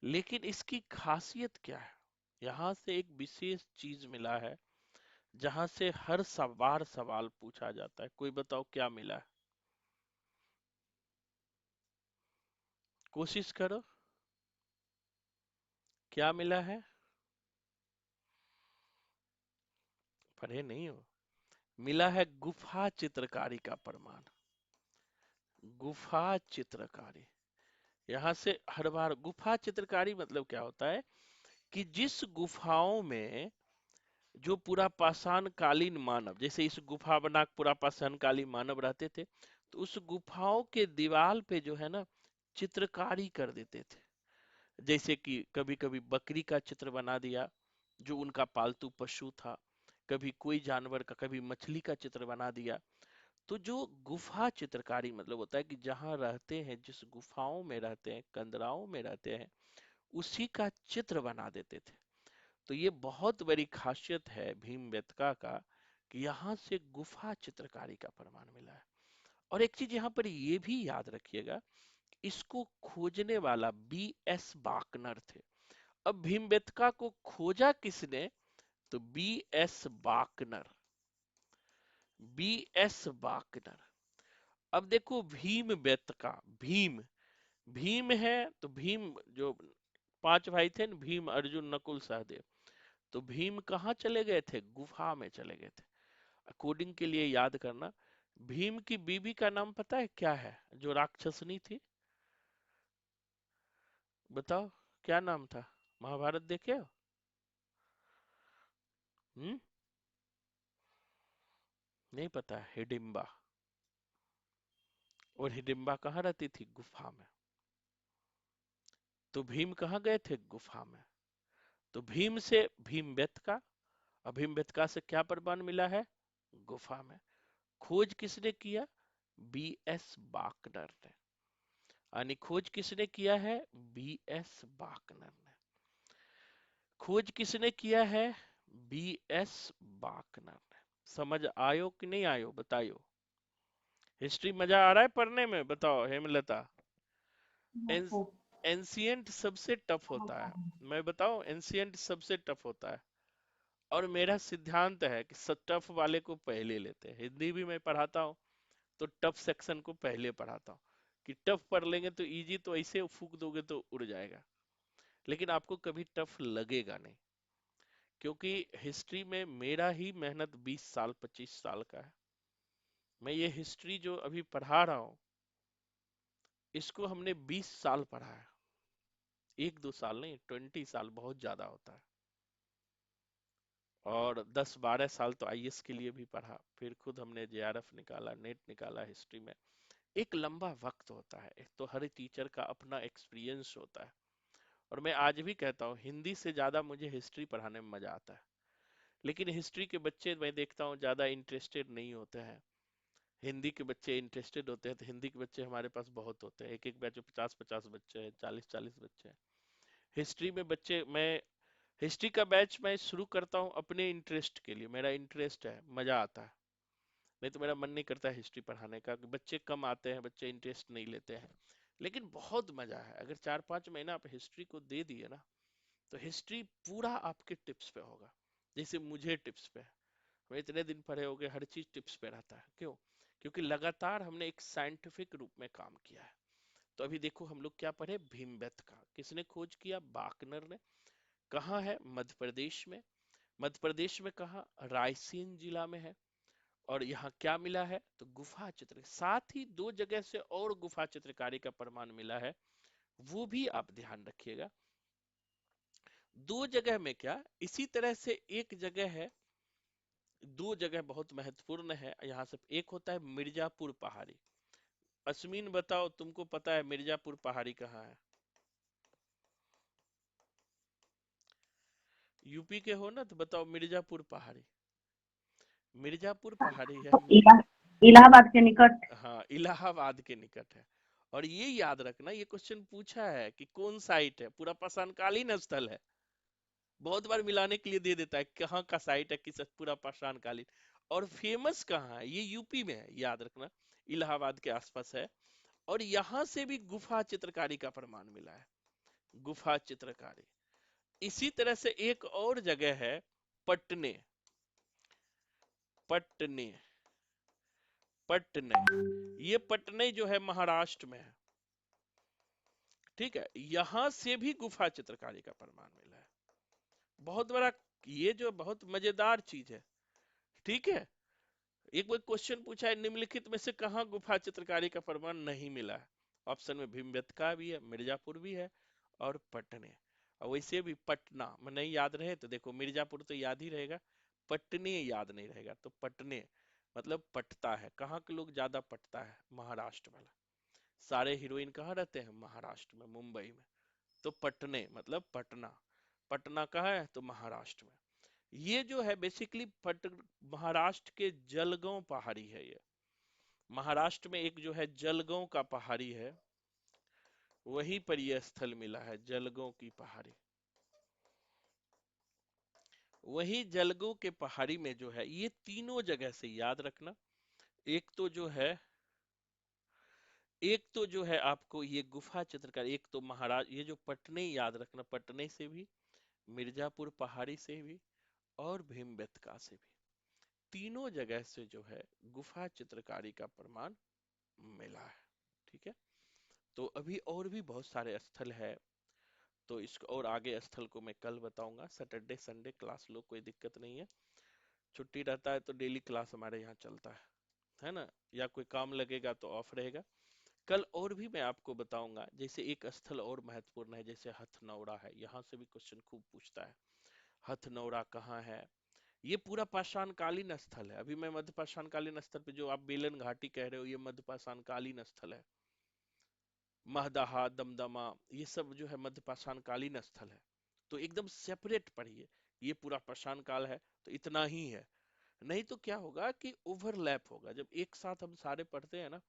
लेकिन इसकी खासियत क्या है, यहाँ से एक विशेष चीज मिला है जहां से हर बार सवाल पूछा जाता है। कोई बताओ क्या मिला है, कोशिश करो, क्या मिला है। पढ़े नहीं हो, मिला है गुफा चित्रकारी का प्रमाण। गुफा चित्रकारी, यहाँ से हर बार गुफा चित्रकारी मतलब क्या होता है कि जिस गुफाओं में जो पूरा पाषाण कालीन मानव, जैसे इस गुफा बना के पूरा पाषाण कालीन मानव रहते थे, तो उस गुफाओं के दीवार पे जो है ना चित्रकारी कर देते थे। जैसे कि कभी कभी बकरी का चित्र बना दिया जो उनका पालतू पशु था, कभी कोई जानवर का, कभी मछली का चित्र बना दिया। तो जो गुफा चित्रकारी मतलब होता है कि जहाँ रहते हैं, जिस गुफाओं में रहते हैं, कंदराओं में रहते हैं, उसी का चित्र बना देते थे। तो ये बहुत बड़ी खासियत है भीमबेटका का कि यहाँ से गुफा चित्रकारी का प्रमाण मिला है। और एक चीज यहाँ पर ये भी याद रखिएगा, इसको खोजने वाला बी एस बाकनर थे। अब भीमबेटका को खोजा किसने, तो बी एस बाकनर, बी एस बाकनर। अब देखो भीमबेटका, भीम, भीम है तो भीम जो पांच भाई थे ना, भीम अर्जुन नकुल सहदेव, तो भीम कहाँ चले गए थे, गुफा में चले गए थे। अकॉर्डिंग के लिए याद करना, भीम की बीबी का नाम पता है क्या है, जो राक्षसनी थी, बताओ क्या नाम था, महाभारत देखे हो? हम्म, नहीं पता, हिडिंबा। और हिडिंबा कहाँ रहती थी, गुफा में। तो भीम कहाँ गए थे, गुफा में। तो भीम से भीमबेटका, और भीमबेटका से क्या प्रमाण मिला है, गुफा में। खोज किसने किया, बी एस बाकनर ने। यानी खोज किसने किया है, बी एस बाकनर ने। खोज किसने किया है, बी एस बाकनर ने। समझ आयो कि नहीं आयो, बताइयो। हिस्ट्री मजा आ रहा है पढ़ने में, बताओ हेमलता। आपको एंशियंट सबसे टफ होता समझता है, है। मैं बताऊं, एंशियंट सबसे टफ होता है। और मेरा सिद्धांत है कि टफ वाले को पहले लेते हैं। हिंदी भी मैं पढ़ाता हूँ तो टफ सेक्शन को पहले पढ़ाता हूँ कि टफ पढ़ लेंगे तो इजी तो ऐसे फूक दोगे तो उड़ जाएगा, लेकिन आपको कभी टफ लगेगा नहीं। क्योंकि हिस्ट्री में मेरा ही मेहनत 20 साल 25 साल का है। मैं ये हिस्ट्री जो अभी पढ़ा रहा हूँ, इसको हमने 20 साल पढ़ा है। एक दो साल नहीं, 20 साल बहुत ज्यादा होता है। और 10-12 साल तो आईएएस के लिए भी पढ़ा, फिर खुद हमने जेआरएफ निकाला, नेट निकाला हिस्ट्री में। एक लंबा वक्त होता है, एक तो हर टीचर का अपना एक्सपीरियंस होता है। और मैं आज भी कहता हूँ हिंदी से ज्यादा मुझे हिस्ट्री पढ़ाने में मजा आता है। लेकिन हिस्ट्री के बच्चे मैं देखता हूँ ज्यादा इंटरेस्टेड नहीं होते हैं। हिंदी के बच्चे इंटरेस्टेड होते हैं, तो हिंदी के बच्चे हमारे पास बहुत होते हैं, एक एक बैच में 50-50 बच्चे हैं, 40-40 बच्चे हैं। हिस्ट्री में बच्चे, मैं हिस्ट्री का बैच मैं शुरू करता हूँ अपने इंटरेस्ट के लिए, मेरा इंटरेस्ट है, मजा आता है। नहीं तो मेरा मन नहीं करता हिस्ट्री पढ़ाने का, कि बच्चे कम आते हैं, बच्चे इंटरेस्ट नहीं लेते हैं। लेकिन बहुत मजा है, अगर 4-5 महीना आप हिस्ट्री को दे दिए ना, तो हिस्ट्री पूरा आपके टिप्स पे होगा, जैसे मुझे टिप्स पे है। हम इतने दिन पढ़े हो गए, हर चीज टिप्स पे रहता है। क्यों? क्योंकि लगातार हमने एक साइंटिफिक रूप में काम किया है। तो अभी देखो हम लोग क्या पढ़े, भीमबेटका किसने खोज किया, बाकनर ने। कहाँ है, मध्य प्रदेश में। मध्य प्रदेश में कहाँ, रायसेन जिला में है। और यहाँ क्या मिला है, तो गुफा चित्र, साथ ही दो जगह से और गुफा चित्रकारी का प्रमाण मिला है, वो भी आप ध्यान रखिएगा। दो जगह में क्या, इसी तरह से एक जगह है, दो जगह बहुत महत्वपूर्ण है यहाँ से। एक होता है मिर्जापुर पहाड़ी। अश्विन बताओ, तुमको पता है मिर्जापुर पहाड़ी कहाँ है? यूपी के हो ना, तो बताओ मिर्जापुर पहाड़ी। मिर्जापुर पहाड़ी है। इला, इलाहाबाद के निकट। हाँ, इलाहाबाद के निकट है। और ये याद रखना, ये क्वेश्चन पूछा है कि कौन साइट है, पूरा पाषाणकालीन स्थल है। बहुत बार मिलाने के लिए दे देता है कहाँ का साइट है, किस पूरा पाषाण कालीन। और फेमस कहाँ है, ये यूपी में है, याद रखना। इलाहाबाद के आसपास है। और यहां से भी गुफा चित्रकारी का प्रमाण मिला है। गुफा चित्रकारी। इसी तरह से एक और जगह है, पटने। पटने। पटने। ये पटने जो है महाराष्ट्र में है। ठीक है, यहां से भी गुफा चित्रकारी का प्रमाण मिला है। बहुत बड़ा, ये जो बहुत मजेदार चीज है। ठीक है। एक बार क्वेश्चन पूछा है, निम्नलिखित में से कहाँ गुफा चित्रकारी का प्रमाण नहीं मिला है। ऑप्शन में भीमबेटका भी है, मिर्जापुर भी है, और पटने। और वैसे भी पटना में नहीं याद रहे तो देखो, मिर्जापुर तो याद ही रहेगा, पटने याद नहीं रहेगा, तो पटने मतलब पटता है। कहाँ के लोग ज्यादा पटता है, महाराष्ट्र वाला। सारे हीरोइन कहाँ रहते हैं, महाराष्ट्र में, मुंबई में। तो पटने मतलब पटना। पटना कहाँ है, तो महाराष्ट्र में। ये जो है बेसिकली पट महाराष्ट्र के जलगांव पहाड़ी है ये। महाराष्ट्र में एक जो है जलगांव का पहाड़ी है, वहीं पर यह स्थल मिला है, जलगांव की पहाड़ी। वही जलगांव के पहाड़ी में जो है, ये तीनों जगह से याद रखना। एक तो जो है, एक तो जो है आपको ये गुफा चित्रकार, एक तो महाराज, ये जो पटने याद रखना, पटने से भी, मिर्जापुर पहाड़ी से भी, और भीमबेटका से भी। तीनों जगह से जो है गुफा चित्रकारी का प्रमाण मिला है। ठीक है। तो अभी और भी बहुत सारे स्थल है। तो इसको और आगे स्थल को मैं कल बताऊंगा। सैटरडे संडे क्लास लो, कोई दिक्कत नहीं है। छुट्टी रहता है तो डेली क्लास हमारे यहाँ चलता है ना। या कोई काम लगेगा तो ऑफ रहेगा। कल और भी मैं आपको बताऊंगा। जैसे एक स्थल और महत्वपूर्ण है, जैसे हथनौरा है, यहाँ से भी क्वेश्चन खूब पूछता है। हथनौरा कहाँ है, ये पूरा पाषाण कालीन स्थल है। अभी मैं मध्य पाषाण कालीन स्थल पे, जो आप बेलन घाटी कह रहे हो, ये मध्य पाषाण कालीन स्थल है। महदाहा, दमदमा, ये सब जो है मध्य पाषाण कालीन स्थल है। तो एकदम सेपरेट पढ़िए। ये पूरा पाषाण काल है तो इतना ही है। नहीं तो क्या होगा कि ओवरलैप होगा, जब एक साथ हम सारे पढ़ते हैं ना,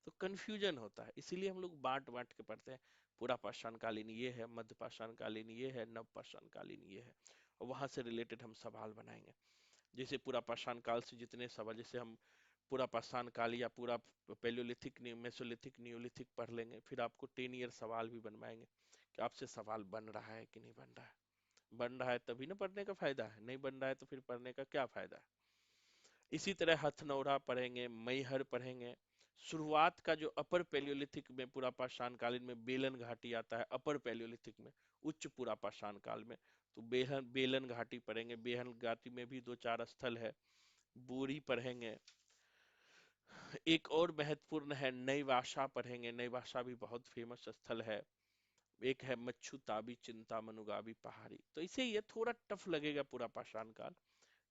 तो कंफ्यूजन होता है। इसीलिए हम लोग बांट बांट के पढ़ते हैं। पूरा पाषाण कालीन ये है, मध्य पाषाण कालीन ये है, नव पाषाण कालीन ये है। और वहां से रिलेटेड हम सवाल बनाएंगे। जैसे पूरा पाषाण काल से जितने सवाल, जैसे हम पूरा पाषाण काल या पूरा पेलियोलिथिक, मेसोलिथिक, नियोलिथिक पढ़ लेंगे, फिर आपको 10 ईयर सवाल भी बनवाएंगे कि आपसे सवाल बन रहा है कि नहीं बन रहा है। बन रहा है तभी ना पढ़ने का फायदा है, नहीं बन रहा है तो फिर पढ़ने का क्या फायदा है। इसी तरह हथनौरा पढ़ेंगे, मैहर पढ़ेंगे। शुरुआत का जो अपर पेलियोलिथिक में, पूरा पाषाण कालीन में बेलन घाटी आता है, अपर पेलियोलिथिक में, उच्च पूरा पाषाण काल में। तो बेहन बेलन घाटी पढ़ेंगे। बेलन घाटी में भी दो चार स्थल है। बोरी पढ़ेंगे। एक और महत्वपूर्ण है नईवासा पढ़ेंगे। नईवासा भी बहुत फेमस स्थल है। एक है मच्छू ताबी चिंता मनुगाबी पहाड़ी। तो इसे ये थोड़ा टफ लगेगा पूरा पाषाण काल,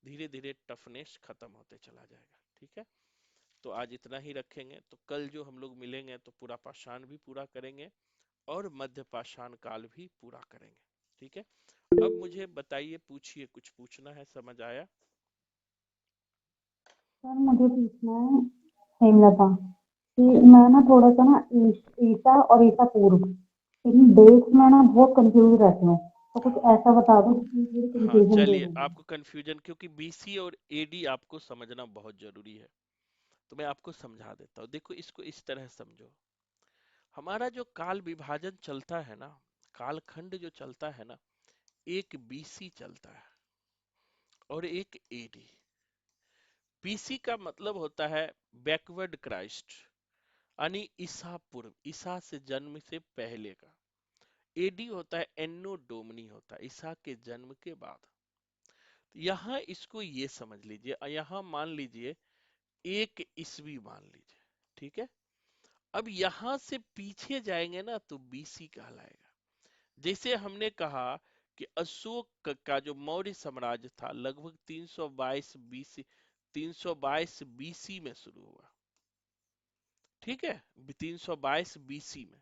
धीरे धीरे टफनेस खत्म होते चला जाएगा। ठीक है। तो आज इतना ही रखेंगे। तो कल जो हम लोग मिलेंगे तो पूरा पाषाण भी पूरा करेंगे, और मध्य पाषाण काल भी पूरा करेंगे। ठीक है। अब मुझे बताइए, पूछिए, कुछ पूछना है, समझ आया। सर मुझे पूछना है हेमलता कि मैं ना थोड़ा सा ना ईसा और ईसा पूर्व इन डेट्स में ना बहुत कंफ्यूज रहती हूँ। तो कुछ हाँ। ऐसा बता दो कि हाँ, कंफ्यूजन दूर चलिए, हो जाए। आपको कंफ्यूजन, क्योंकि बीसी और एडी आपको समझना बहुत जरूरी है, तो मैं आपको समझा देता हूँ। देखो, इसको इस तरह समझो। हमारा जो काल विभाजन चलता है ना, कालखंड जो चलता है ना, एक बीसी चलता है और एक एडी। बीसी का मतलब होता है बैकवर्ड क्राइस्ट, यानी ईसा पूर्व, ईसा से जन्म से पहले का। एडी होता है एन्नो डोमनी, होता है ईसा के जन्म के बाद। तो यहाँ इसको ये समझ लीजिए, यहाँ मान लीजिए एक ईस्वी मान लीजिए। ठीक है। अब यहां से पीछे जाएंगे ना तो बीसी कहलाएगा। जैसे हमने कहा कि अशोक का जो मौर्य साम्राज्य था, लगभग 322 बीसी, 322 बीसी में शुरू हुआ। ठीक है। 322 बीसी में।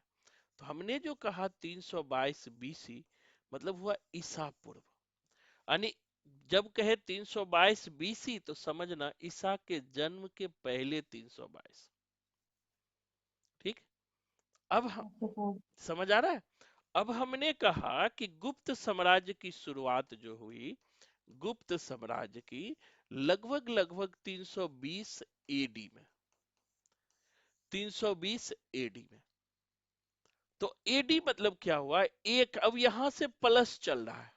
तो हमने जो कहा 322 बीसी, मतलब हुआ ईसा पूर्व, यानी जब कहे 322 बीसी तो समझना ईसा के जन्म के पहले 322। ठीक। अब अच्छा सर। समझ आ रहा है। अब हमने कहा कि गुप्त साम्राज्य की शुरुआत जो हुई, गुप्त साम्राज्य की लगभग लगभग 320 एडी में, 320 एडी में। तो एडी मतलब क्या हुआ, एक, अब यहां से प्लस चल रहा है।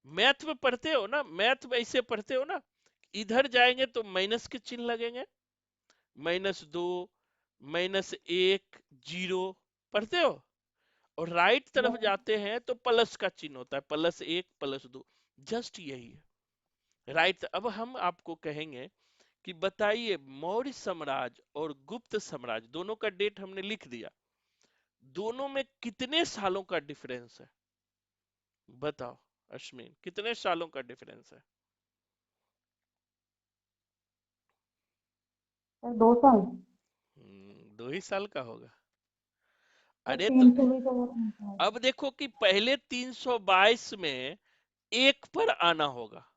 मैथ में पढ़ते हो ना, मैथ में ऐसे पढ़ते हो ना, इधर जाएंगे तो माइनस के चिन्ह लगेंगे, -2, -1, 0, पढ़ते हो। और राइट तरफ यस। जाते हैं तो प्लस का चिन्ह होता है, +1 +2। जस्ट यही है राइट। अब हम आपको कहेंगे कि बताइए मौर्य साम्राज्य और गुप्त साम्राज्य दोनों का डेट हमने लिख दिया, दोनों में कितने सालों का डिफरेंस है? बताओ अश्विन, कितने सालों का डिफरेंस है? सर 2 साल। 2 ही साल का होगा। सर अरे तो 320 और 300। अब देखो कि पहले 322 में एक पर आना होगा,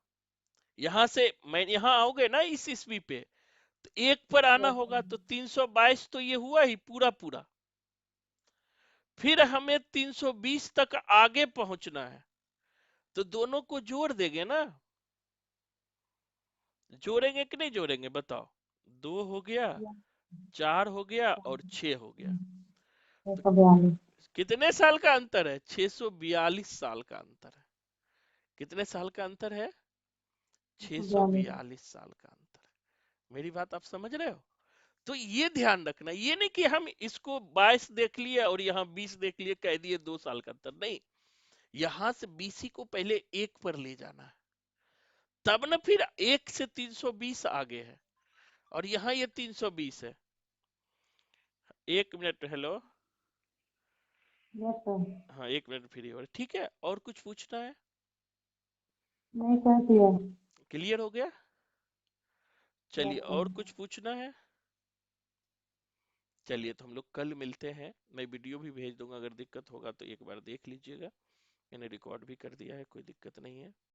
यहां से मैं यहां आओगे ना इस ईस्वी पे, तो एक पर आना यस होगा, सर। तो 322 तो ये हुआ ही पूरा पूरा। फिर हमें 320 तक आगे पहुंचना है, तो दोनों को जोड़ देंगे ना। जोड़ेंगे कि नहीं जोड़ेंगे बताओ। 2 हो गया, यस। 4 हो गया और 6 हो गया। तो 642। कितने साल का अंतर है? 642 साल का अंतर है। कितने साल का अंतर है? 642। 642 साल का अंतर है। मेरी बात आप समझ रहे हो? तो ये ध्यान रखना, ये नहीं कि हम इसको 22 देख लिए और यहाँ 20 देख लिए कह दिए 2 साल का अंतर, नहीं। यहां से बीसी को पहले एक पर ले जाना है, तब ना फिर एक से 320 आगे है, और यहाँ ये 320 है। 1 मिनट, हेलो। Yes sir. हाँ 1 मिनट फ्री हो, ठीक है। और कुछ पूछना है? नहीं सर किया। क्लियर हो गया? चलिए, यस सर। और कुछ पूछना है? चलिए, तो हम लोग कल मिलते हैं। मैं वीडियो भी भेज दूंगा, अगर दिक्कत होगा तो एक बार देख लीजिएगा। मैंने रिकॉर्ड भी कर दिया है, कोई दिक्कत नहीं है।